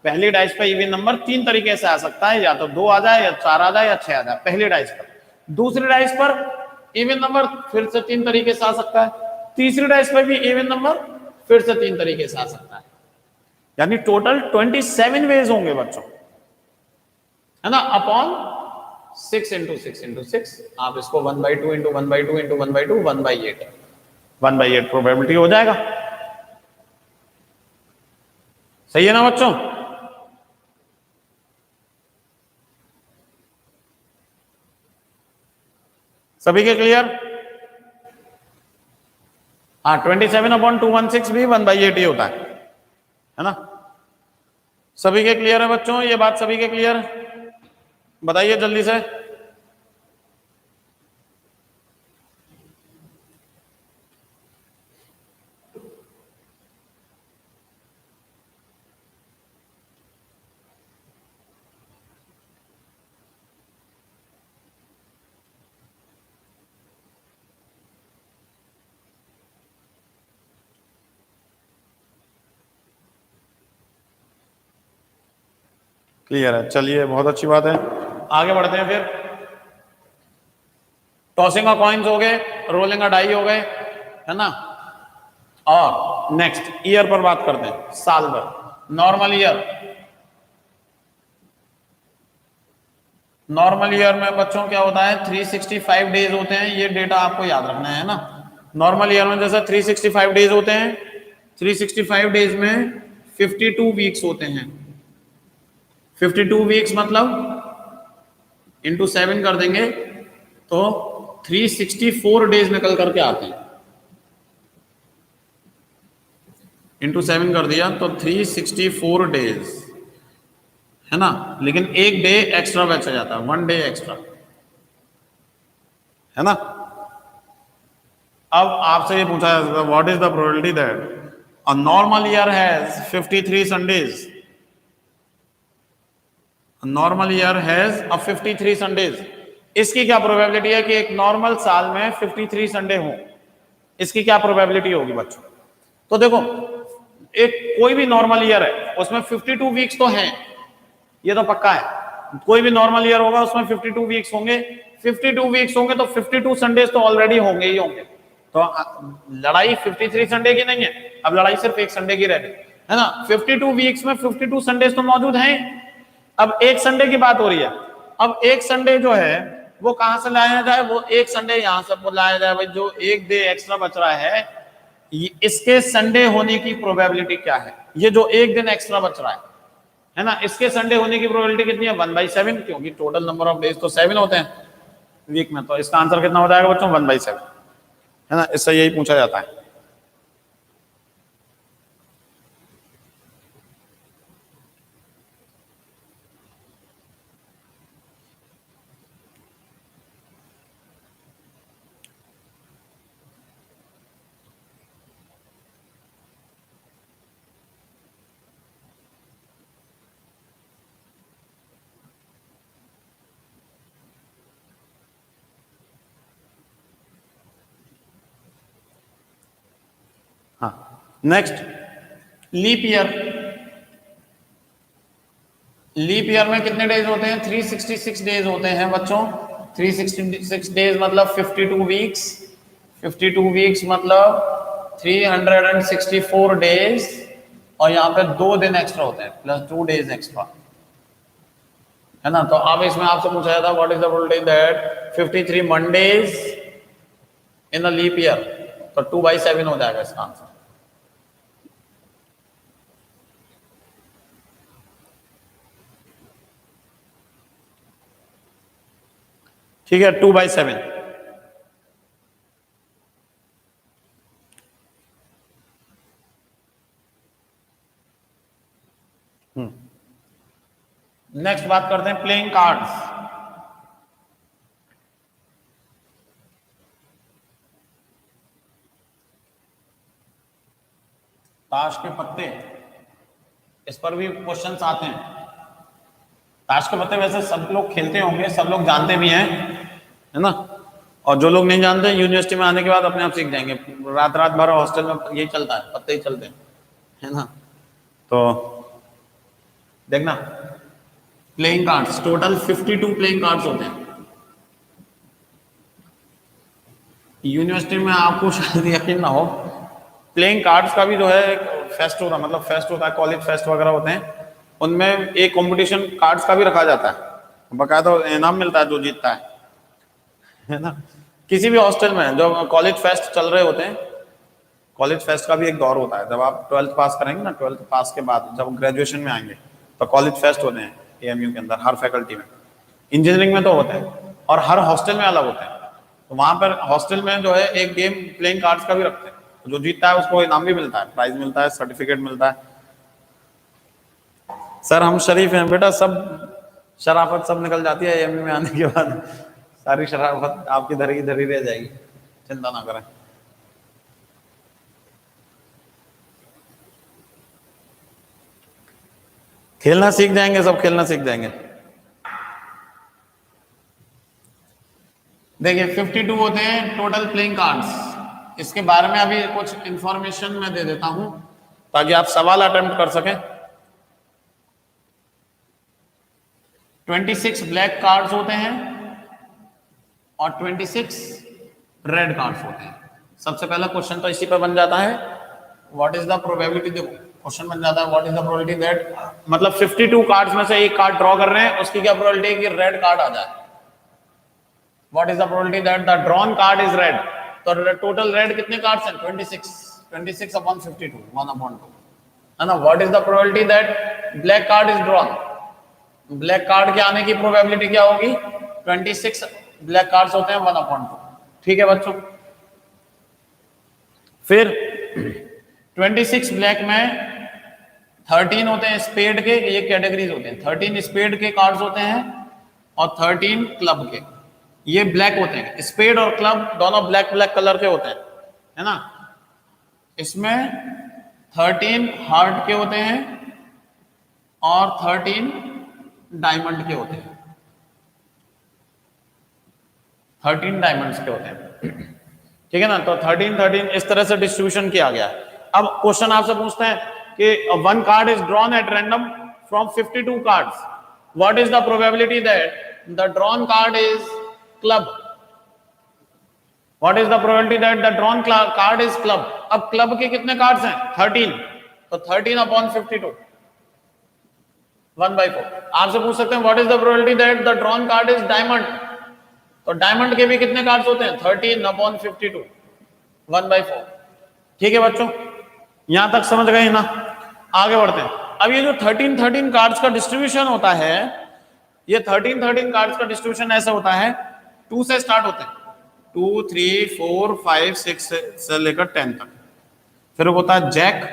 पहली डाइस पे इवन नंबर 3 तरीके से आ सकता है, या तो 2 आ जाए, या 4 आ जाए, या 6 आ जाए पहली डाइस पर। दूसरी डाइस पर इवन नंबर फिर से 3 तरीके से आ सकता है, तीसरी डाइस पर भी इवन नंबर फिर से 3 तरीके से आ सकता है। यानी टोटल 27 वेज होंगे बच्चों, है ना, अपॉन 6 इंटू 6 इंटू 6। आप इसको 1/2 इंटू 1/2 इंटू 1/2, 1/8, 1/8 प्रोबेबिलिटी हो जाएगा। सही है ना बच्चों। सभी के क्लियर। हाँ, 27/216 भी 1/8 ही होता है ना। सभी के क्लियर है बच्चों, ये बात सभी के क्लियर, बताइए जल्दी से। क्लियर है, चलिए बहुत अच्छी बात है। आगे बढ़ते हैं फिर। टॉसिंग ऑफ कॉइन्स हो गए, रोलिंग अ डाई हो गए, है ना। और नेक्स्ट ईयर पर बात करते हैं, साल भर। नॉर्मल ईयर, नॉर्मल ईयर में बच्चों क्या होता है, 365 डेज होते हैं। ये डेटा आपको याद रखना है ना। नॉर्मल ईयर में जैसे 365 डेज होते हैं, 365 डेज में 52 वीक्स होते हैं। 52 वीक्स मतलब इंटू 7 कर देंगे तो 364 डेज निकल करके आते हैं। इंटू 7 कर दिया तो 364 डेज, है ना। लेकिन एक डे एक्स्ट्रा बच जाता है, 1 डे एक्स्ट्रा, है ना। अब आपसे ये पूछा जाता है, what is the probability that a normal year has 53 Sundays, normal year has a 53 Sundays. इसकी क्या प्रोबेबिलिटी है कि एक नॉर्मल साल में 53 संडे हो। इसकी क्या प्रोबेबिलिटी होगी बच्चों? तो देखो, एक कोई भी नॉर्मल ईयर है उसमें 52 वीक्स तो हैं, ये तो पक्का है। कोई भी नॉर्मल ईयर होगा उसमें 52 वीक्स होंगे। 52 वीक्स होंगे तो 52 संडेज तो ऑलरेडी होंगे ही होंगे। तो लड़ाई 53 संडे की नहीं है, अब लड़ाई सिर्फ एक संडे की रह गई, है ना। 52 वीक्स में 52 संडेज तो मौजूद हैं। अब एक संडे की बात हो रही है। अब एक संडे जो है वो कहां से लाया जाए? वो एक संडे यहां से लाया जाए भाई, जो एक डे एक्स्ट्रा बच रहा है, इसके संडे होने की प्रोबेबिलिटी क्या है? ये जो एक दिन एक्स्ट्रा बच रहा है ना, इसके संडे होने की प्रोबेबिलिटी कितनी है? 1/7, क्योंकि टोटल नंबर ऑफ डेज तो 7 होते हैं वीक में। तो इसका आंसर कितना हो जाएगा बच्चों? 1/7, है ना। इससे यही पूछा जाता है। हाँ, next, leap year. Leap year में कितने डेज होते हैं? 366 डेज होते हैं बच्चों। 366 डेज मतलब 52 वीक्स। 52 वीक्स मतलब 364 डेज, और यहाँ पे 2 दिन एक्स्ट्रा होते हैं प्लस 2 डेज एक्स्ट्रा, है ना। तो अब इसमें आपसे पूछा जाता है what is the probability that 53 Mondays in a leap year, तो 2/7 हो जाएगा इसका आंसर। ठीक है, 2/7। नेक्स्ट बात करते हैं प्लेइंग कार्ड्स। ताश के पत्ते, इस पर भी क्वेश्चंस आते हैं। ताश के पत्ते वैसे सब लोग खेलते होंगे, सब लोग जानते भी हैं, है ना। और जो लोग नहीं जानते, यूनिवर्सिटी में आने के बाद अपने आप सीख जाएंगे। रात रात भर हॉस्टल में यही चलता है, पत्ते ही चलते हैं, है ना। तो देखना, playing cards total 52 playing cards होते हैं। यूनिवर्सिटी में आपको शायद यकीन ना हो, प्लेइंग कार्ड्स का भी जो है फेस्ट होता है, मतलब फेस्ट होता है, कॉलेज फेस्ट वगैरह होते हैं, उनमें एक कंपटीशन कार्ड्स का भी रखा जाता है, बकायदा इनाम मिलता है जो जीतता है ना। किसी भी हॉस्टल में जो कॉलेज फेस्ट चल रहे होते हैं, कॉलेज फेस्ट का भी एक दौर होता है। जब आप 12th पास करेंगे ना, 12th पास के बाद जब ग्रेजुएशन में आएंगे तो कॉलेज फेस्ट होते हैं एएमयू के अंदर, हर फैकल्टी में। इंजीनियरिंग में तो होते हैं, और हर हॉस्टल में अलग होते हैं। तो वहां पर हॉस्टल में जो है एक गेम प्लेइंग कार्ड्स का भी रखते हैं, जो जीतता है उसको इनाम भी मिलता है, प्राइज मिलता है, सर्टिफिकेट मिलता है। सर हम शरीफ हैं बेटा, सब शराफत सब निकल जाती है एएमयू में आने के बाद, सारी शराफत आपकी धरी धरी रह जाएगी, चिंता ना करें। खेलना सीख जाएंगे, सब खेलना सीख जाएंगे। देखिए 52 होते हैं टोटल प्लेइंग कार्ड्स। इसके बारे में अभी कुछ इंफॉर्मेशन मैं दे देता हूं ताकि आप सवाल अटेम्प्ट कर सकें। 26 ब्लैक कार्ड्स होते हैं और 26 रेड कार्ड्स होते हैं। सबसे पहला क्वेश्चन तो इसी पर बन जाता है, व्हाट इज द प्रोबेबिलिटी। देखो क्वेश्चन बन जाता है what is the probability that, मतलब 52 कार्ड्स में से एक कार्ड ड्रॉ कर रहे हैं, उसकी क्या प्रोबेबिलिटी है कि रेड कार्ड आ जाए। What is the probability that the drawn card is red. तो टोटल रेड कितने कार्ड्स हैं? 26 अपॉन 52, 1/2, है ना। What is the probability that black card is drawn. Black card के आने की प्रोबेबिलिटी क्या होगी? 26 ब्लैक कार्ड्स होते हैं, 1/2। ठीक है बच्चों। फिर 26 ब्लैक में 13 होते हैं स्पेड के, ये कैटेगरीज होते हैं। 13 स्पेड के कार्ड्स होते हैं और 13 क्लब के, ये ब्लैक होते हैं। स्पेड और क्लब दोनों ब्लैक ब्लैक कलर के होते हैं, है ना। इसमें 13 हार्ट के होते हैं और 13 डायमंड के होते हैं, 13 डायमंड्स के होते हैं। ठीक है ना। तो 13 13 इस तरह से डिस्ट्रीब्यूशन किया गया है। अब क्वेश्चन आपसे पूछते हैं कि one card is drawn at random from 52 cards, what is the probability that the drawn card is club? What is the probability that the drawn card is club? अब क्लब के कितने कार्ड्स हैं? 13, तो 13 upon 52 1/4। आपसे पूछ सकते हैं what is the probability that the drawn card is diamond? तो डायमंड के भी कितने कार्ड्स होते हैं? 13 अपॉन 52 1/4। ठीक है बच्चों, यहां तक समझ गए ना? आगे बढ़ते हैं। अब ये जो 13 13 कार्ड्स का डिस्ट्रीब्यूशन होता है, ये 13 13 कार्ड्स का डिस्ट्रीब्यूशन ऐसा होता है, 2 से स्टार्ट होते हैं, 2 3 4 5 6 से लेकर 10 तक। फिर होता है जैक,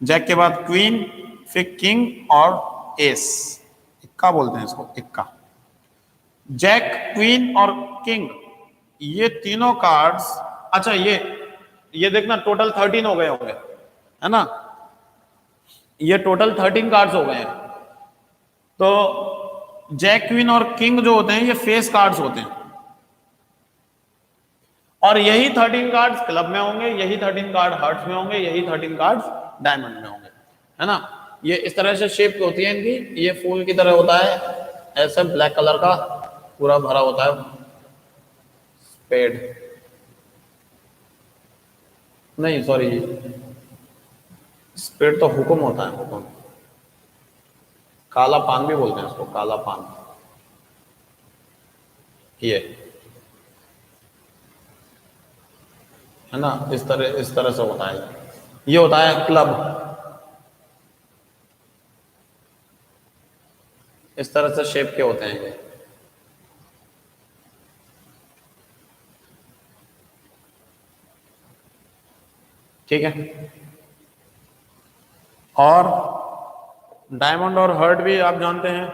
जैक के बाद क्वीन, फिर किंग और एस, इक्का बोलते हैं इसको, इक्का। जैक, क्वीन और किंग, ये तीनों कार्ड्स, अच्छा ये देखना टोटल 13 हो गए होंगे, है ना? ये टोटल 13 कार्ड्स हो गए हैं। तो जैक, क्वीन और किंग जो होते हैं ये फेस कार्ड्स होते हैं, और यही 13 कार्ड्स क्लब में होंगे, यही 13 कार्ड हार्ट्स में होंगे, यही 13 कार्ड्स डायमंड में होंगे, है ना? ये इस तरह से शेप होती है इनकी। ये फूल की तरह होता है, ऐसे ब्लैक कलर का पूरा भरा होता है। स्पेड नहीं, सॉरी, स्पेड तो हुक्म होता है, हुक्म। काला पान भी बोलते हैं इसको, काला पान। ये है ना, इस तरह से होता है। ये होता है क्लब, इस तरह से शेप के होते हैं ये। ठीक है, और डायमंड और हर्ट भी आप जानते हैं।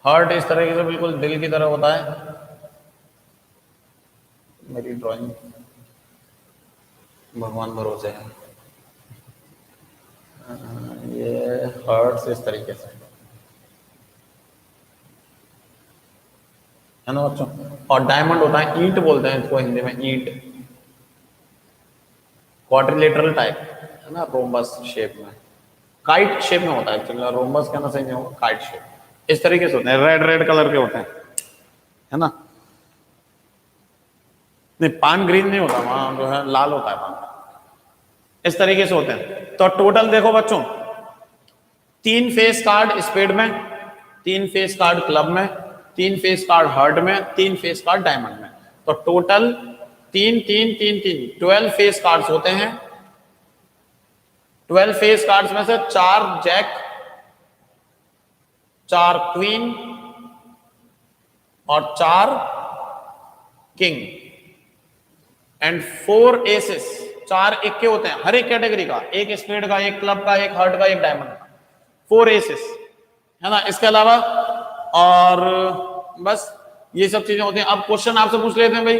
हर्ट इस तरीके से बिल्कुल दिल की तरह होता है। मेरी ड्राइंग भगवान भरोसे है। ये हर्ट्स इस तरीके से, है ना बच्चों? और डायमंड होता है, ईंट बोलते हैं इसको हिंदी में, ईंट, क्वाड्रिलेटरल टाइप, है ना, रोम्बस शेप में, काइट शेप में होता है एक्चुअली। रोम्बस कहना सही नहीं होगा, काइट शेप। इस तरीके से होते हैं, रेड रेड कलर के होते हैं, है ना? नहीं, पान ग्रीन नहीं होता, वहां जो है लाल होता है पान। इस तरीके से होते हैं। तो टोटल देखो बच्चों, 3 फेस कार्ड स्पेड में, 3 फेस कार्ड क्लब में, 3 फेस कार्ड हार्ट में, 3 फेस कार्ड डायमंड में। तो टोटल 3 3 3 3 12 फेस कार्ड्स होते हैं। 12 फेस कार्ड्स में से 4 जैक, 4 क्वीन और 4 किंग एंड 4 एसेस। 4 इक्के होते हैं हर एक कैटेगरी का, एक स्पेड का, एक क्लब का, एक हार्ट का, एक डायमंड का, 4 एसेस, है ना? इसके अलावा और बस ये सब चीजें होती हैं। अब क्वेश्चन आपसे पूछ लेते हैं भाई,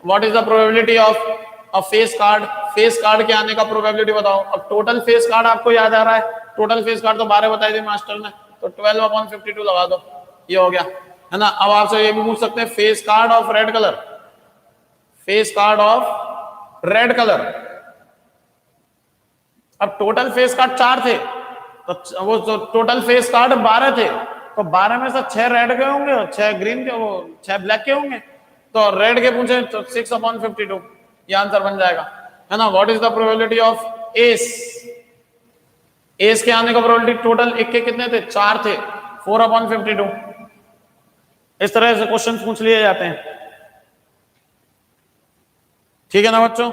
what is the probability of a face card? Face card के आने का प्रोबेबिलिटी बताओ। अब टोटल फेस कार्ड आपको याद आ रहा है, टोटल फेस कार्ड तो 12 बताए थे मास्टर ने, तो 12/52 लगा दो, ये हो गया, है ना? अब आपसे ये भी पूछ सकते हैं face card of red colour, face card of red colour. अब टोटल फेस कार्ड 4 थे, तो वो टोटल फेस कार्ड 12 थे, तो 12 में से 6 रेड के होंगे, 6 ग्रीन के, वो 6 ब्लैक के होंगे। तो रेड के पूछे तो 6/52, ये आंसर बन जाएगा, है ना? What is the probability of S? S के आने का प्रोबेबिलिटी टोटल इक्के कितने थे? 4 थे, 4/52। इस तरह से क्वेश्चन पूछ लिए जाते हैं। ठीक है ना बच्चों?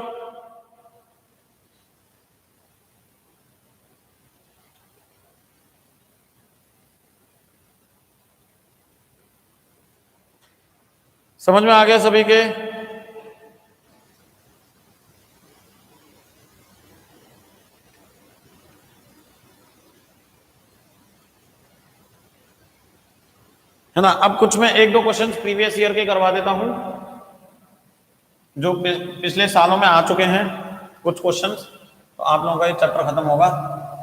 समझ में आ गया सभी के? है ना? अब कुछ मैं 1-2 क्वेश्चन प्रीवियस ईयर के करवा देता हूं, जो पिछले सालों में आ चुके हैं कुछ क्वेश्चंस, तो आप लोगों का ये चैप्टर खत्म होगा।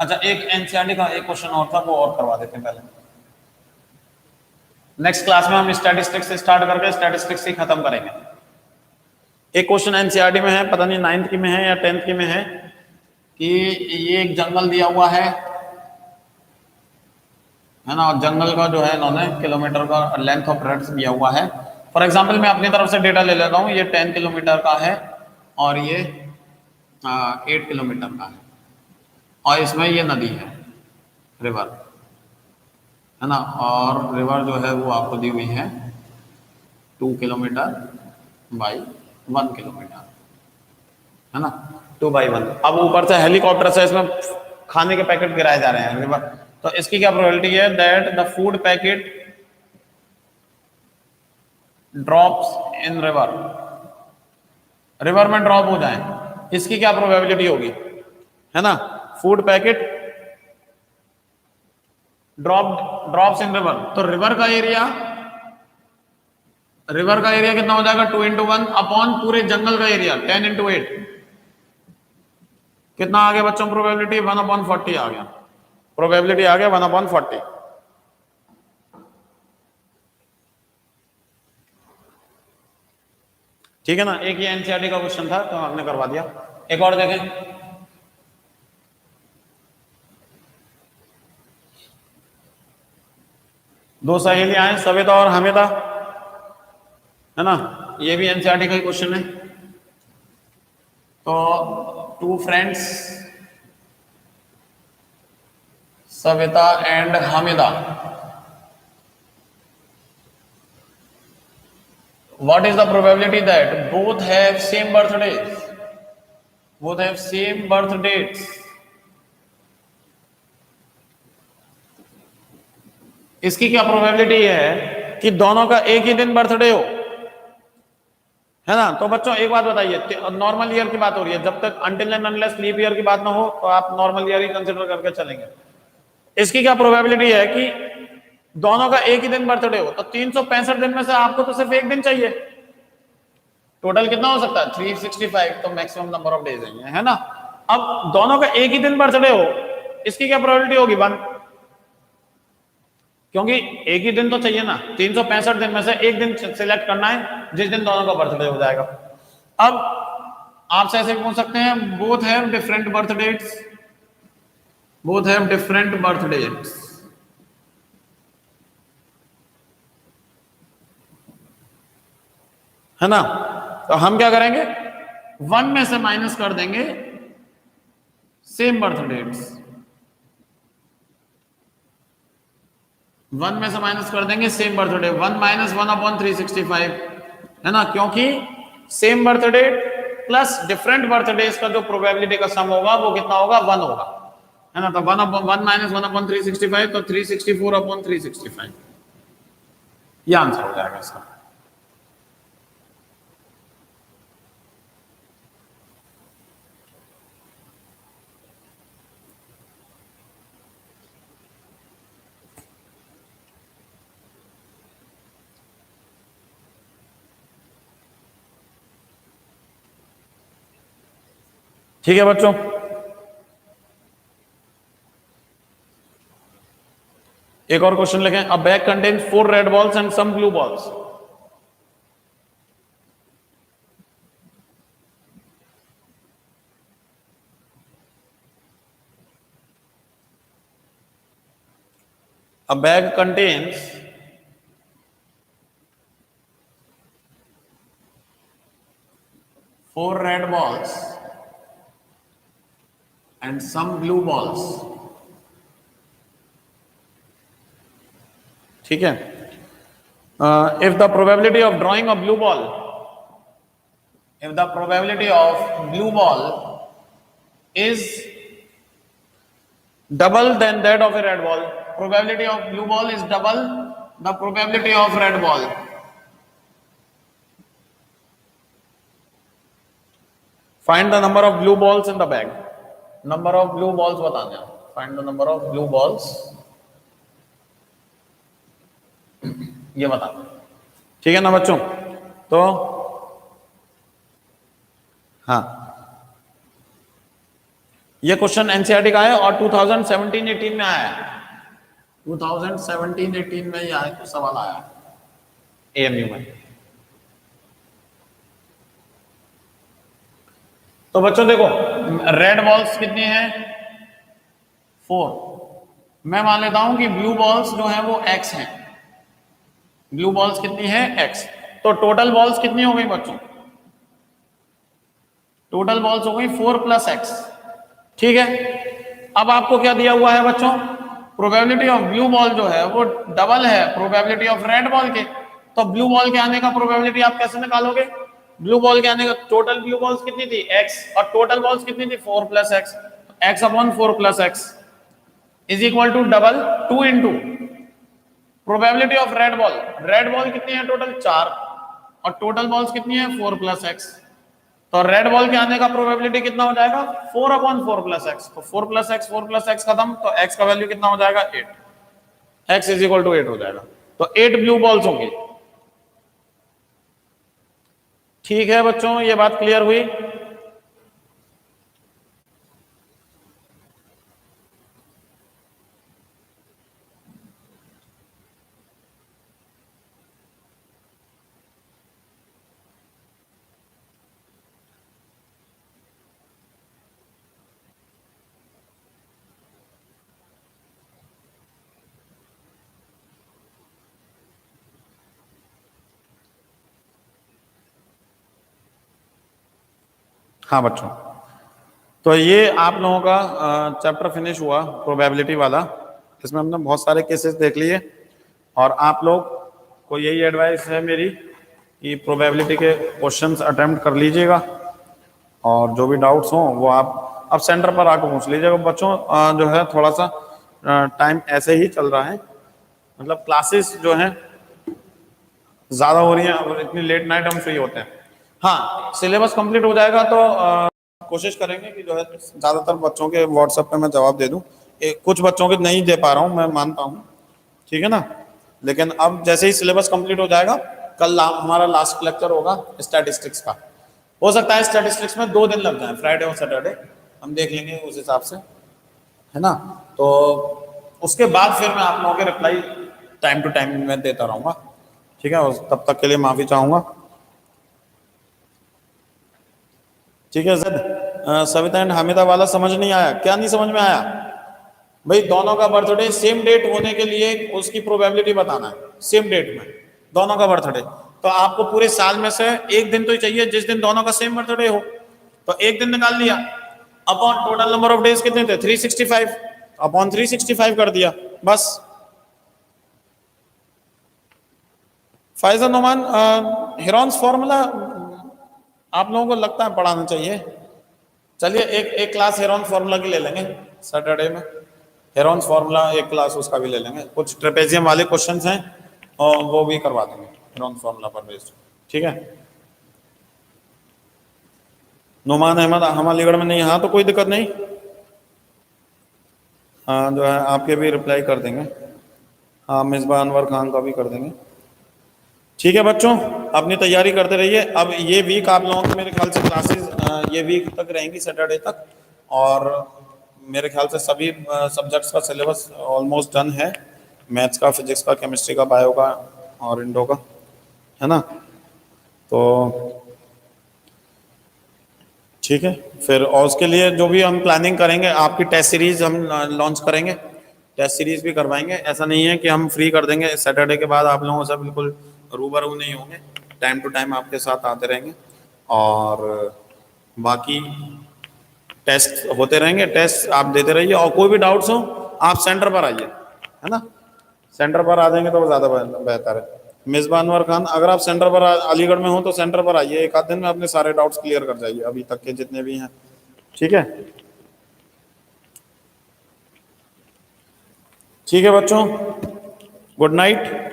अच्छा, एक एनसीईआरटी का एक क्वेश्चन और था, वो और करवा देते हैं पहले। नेक्स्ट क्लास में हम स्टैटिस्टिक्स से स्टार्ट करके स्टैटिस्टिक्स ही खत्म करेंगे। एक क्वेश्चन एनसीईआरटी में है, पता नहीं 9th की में है या 10th की में है, कि ये एक जंगल दिया हुआ है ना, और जंगल का जो है इन्होंने किलोमीटर का लेंथ ऑफ ब्रेड्थ दिया हुआ है। फॉर एग्जांपल मैं अपनी तरफ से डेटा ले लेता हूँ, ये 10 किलोमीटर का है और ये 8 किलोमीटर का है, और इसमें ये नदी है, रिवर है ना, और रिवर जो है वो आपको दी हुई है 2 किलोमीटर बाई 1 किलोमीटर, है ना, 2/1। अब ऊपर से हेलीकॉप्टर से इसमें खाने के पैकेट गिराए जा रहे हैं रिवर, तो इसकी क्या प्रोबेबिलिटी है that the food packet drops in river, river में ड्रॉप हो जाए, इसकी क्या प्रोबेबिलिटी होगी, है ना, food packet drops in river, तो रिवर का एरिया कितना हो जाएगा 2 × 1 अपॉन पूरे जंगल का एरिया 10 × 8, कितना आ गया बच्चों प्रोबेबिलिटी 1/40 आ गया, प्रोबेबिलिटी आ गया 1/40। ठीक है ना, एक ये एनसीईआरटी का क्वेश्चन था तो हमने करवा दिया। एक और देखें, दो सहेलियां हैं सविता और हमिदा, है ना, ये भी एनसीईआरटी का ही क्वेश्चन है। तो 2 friends Savita and Hamida, what is the probability that both have same birthdays, both have same birth dates? इसकी क्या प्रोबेबिलिटी है कि दोनों का एक ही दिन बर्थडे हो, है ना। तो बच्चों एक बात बताइए, नॉर्मल ईयर की बात हो रही है, जब तक until and unless leap year की बात ना हो तो आप नॉर्मल ईयर ही कंसिडर करके चलेंगे। इसकी क्या प्रोबेबिलिटी है कि दोनों का एक ही दिन बर्थडे हो, तो 365 दिन में से आपको तो सिर्फ एक दिन चाहिए, टोटल कितना हो सकता है 365, तो मैक्सिमम नंबर ऑफ डेज है ना। अब दोनों का एक ही दिन बर्थडे हो, इसकी क्या प्रोबेबिलिटी होगी 1, क्योंकि एक ही दिन तो चाहिए ना, 365 दिन में से एक दिन सिलेक्ट करना है जिस दिन दोनों का बर्थडे हो जाएगा। अब आपसे ऐसे पूछ सकते हैं both have different birth dates, both have different birth dates, है ना। तो हम क्या करेंगे 1 में से माइनस कर देंगे सेम बर्थ डेट्स, 1 में से माइनस कर देंगे सेम बर्थ डेट, 1 - 1/365, है ना, क्योंकि same birth date plus different birth days का जो प्रोबेबिलिटी का सम होगा वो कितना होगा 1 होगा, है ना। तो 1 - 1/365, तो 364/365, ये आंसर हो जाएगा इसका। ठीक है बच्चों, एक और क्वेश्चन लिखें, a bag contains 4 red balls and some blue balls. A bag contains 4 red balls and some blue balls, ठीक है। If the probability of drawing a blue ball, if the probability of blue ball is double than that of a red ball, probability of blue ball is double the probability of red ball, find the number of blue balls in the bag, number of blue balls बताना है, find the number of blue balls, ये बताना, ठीक है ना बच्चों। तो हाँ, ये क्वेश्चन एनसीईआरटी का है और 2017-18 में आया है, 2017-18 में ये आया, सवाल आया एएमयू में। तो बच्चों देखो, रेड बॉल्स कितनी है? 4। मैं मान लेता हूं कि ब्लू बॉल्स जो है वो x हैं। ब्लू बॉल्स कितनी है? x। तो टोटल बॉल्स कितनी हो गई बच्चों? टोटल बॉल्स हो गई 4 + x। ठीक है, अब आपको क्या दिया हुआ है बच्चों? प्रोबेबिलिटी ऑफ ब्लू बॉल जो है वो डबल है प्रोबेबिलिटी ऑफ रेड बॉल के। तो ब्लू बॉल के आने का प्रोबेबिलिटी आप कैसे निकालोगे? ब्लू बॉल के आने का टोटल ब्लू बॉल्स कितनी थी? x, और टोटल बॉल्स कितनी थी? 4 + x। x/4 + x is equal to double 2 into probability of red ball. Red ball कितनी है टोटल? 4, और टोटल बॉल्स कितनी है? 4 + x। तो रेड बॉल के आने का प्रोबेबिलिटी कितना हो जाएगा? 4/4 + x। तो 4 + x, 4 + x खत्म, तो x का वैल्यू कितना हो जाएगा? 8। x इज इक्वल टू 8 हो जाएगा। तो 8 ब्लू बॉल्स होंगी। ठीक है बच्चों, ये बात क्लियर हुई? हाँ बच्चों, तो ये आप लोगों का चैप्टर फिनिश हुआ प्रोबेबिलिटी वाला। इसमें हमने बहुत सारे केसेस देख लिए, और आप लोग को यही एडवाइस है मेरी कि प्रोबेबिलिटी के क्वेश्चंस अटेम्प्ट कर लीजिएगा, और जो भी डाउट्स हों वो आप अब सेंटर पर आकर पूछ लीजिएगा बच्चों। जो है थोड़ा सा टाइम ऐसे ही चल रहा है, मतलब क्लासेस जो हैं ज़्यादा हो रही हैं, और इतनी लेट नाइट हम फ्री होते हैं। हाँ, सिलेबस कंप्लीट हो जाएगा तो कोशिश करेंगे कि जो है ज़्यादातर बच्चों के व्हाट्सएप पे मैं जवाब दे दूं। कुछ बच्चों के नहीं दे पा रहा हूं, मैं मानता हूं, ठीक है ना। लेकिन अब जैसे ही सिलेबस कंप्लीट हो जाएगा, कल हमारा लास्ट लेक्चर होगा स्टैटिस्टिक्स का। हो सकता है स्टैटिस्टिक्स में 2 दिन लग जाए, फ्राइडे और सैटरडे, हम देख लेंगे उस हिसाब से, है ना। तो उसके बाद फिर मैं आप लोगों के रिप्लाई टाइम टू टाइम में देता रहूंगा, ठीक है। और तब तक के लिए माफी चाहूंगा। ठीक है सर, सविता एंड हामिदा वाला समझ नहीं आया? क्या नहीं समझ में आया भाई? दोनों का बर्थडे सेम डेट होने के लिए उसकी प्रोबेबिलिटी बताना है, सेम डेट में दोनों का बर्थडे। तो आपको पूरे साल में से एक दिन तो ही चाहिए जिस दिन दोनों का सेम बर्थडे हो, तो एक दिन निकाल लिया। Upon total number of days कितने थे? 365, अपॉन 365 कर दिया, बस। फाइजा नोमान, हेरॉन्स फॉर्मूला आप लोगों को लगता है पढ़ाना चाहिए? चलिए एक क्लास हेरॉन्स फॉर्मूला की ले लेंगे सैटरडे में। हेरॉन्स फॉर्मूला एक क्लास उसका भी ले लेंगे। कुछ ट्रेपेजियम वाले क्वेश्चंस हैं और वो भी करवा देंगे हेरॉन्स फॉर्मूला पर बेस्ड, ठीक है। नुमान अहमद, हम अलीगढ़ में नहीं। हाँ तो कोई दिक्कत नहीं, हाँ जो है आपके भी रिप्लाई कर देंगे। हाँ, मिसबा अनवर खान का भी कर देंगे। ठीक है बच्चों, अपनी तैयारी करते रहिए। अब ये वीक आप लोगों की मेरे ख्याल से क्लासेस ये वीक तक रहेंगी, सैटरडे तक, और मेरे ख्याल से सभी सब्जेक्ट्स का सिलेबस ऑलमोस्ट डन है। मैथ्स का, फिजिक्स का, केमिस्ट्री का, बायो का और इंडो का, है ना। तो ठीक है फिर, और उसके लिए जो भी हम प्लानिंग करेंगे, आपकी टेस्ट सीरीज हम लॉन्च करेंगे, टेस्ट सीरीज भी करवाएंगे। ऐसा नहीं है कि हम फ्री कर देंगे, सैटरडे के बाद आप लोगों से बिल्कुल रूबरू नहीं होंगे, टाइम टू टाइम आपके साथ आते रहेंगे। और बाकी टेस्ट होते रहेंगे, टेस्ट आप देते रहिए, और कोई भी डाउट्स हो आप सेंटर पर आइए, है ना। सेंटर पर आ जाएंगे तो ज़्यादा बेहतर है। मिसबा अनवर खान, अगर आप सेंटर पर अलीगढ़ में हो तो सेंटर पर आइए, एक आध दिन में अपने सारे डाउट्स क्लियर कर जाइए अभी तक के जितने भी हैं, ठीक है। ठीक है बच्चों, गुड नाइट।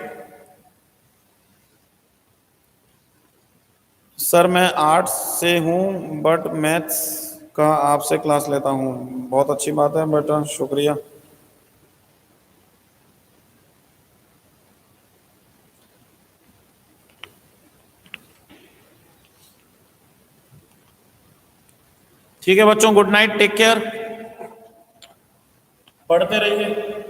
सर मैं आर्ट्स से हूँ बट मैथ्स का आपसे क्लास लेता हूँ। बहुत अच्छी बात है बेटा, शुक्रिया। ठीक है बच्चों, गुड नाइट, टेक केयर, पढ़ते रहिए।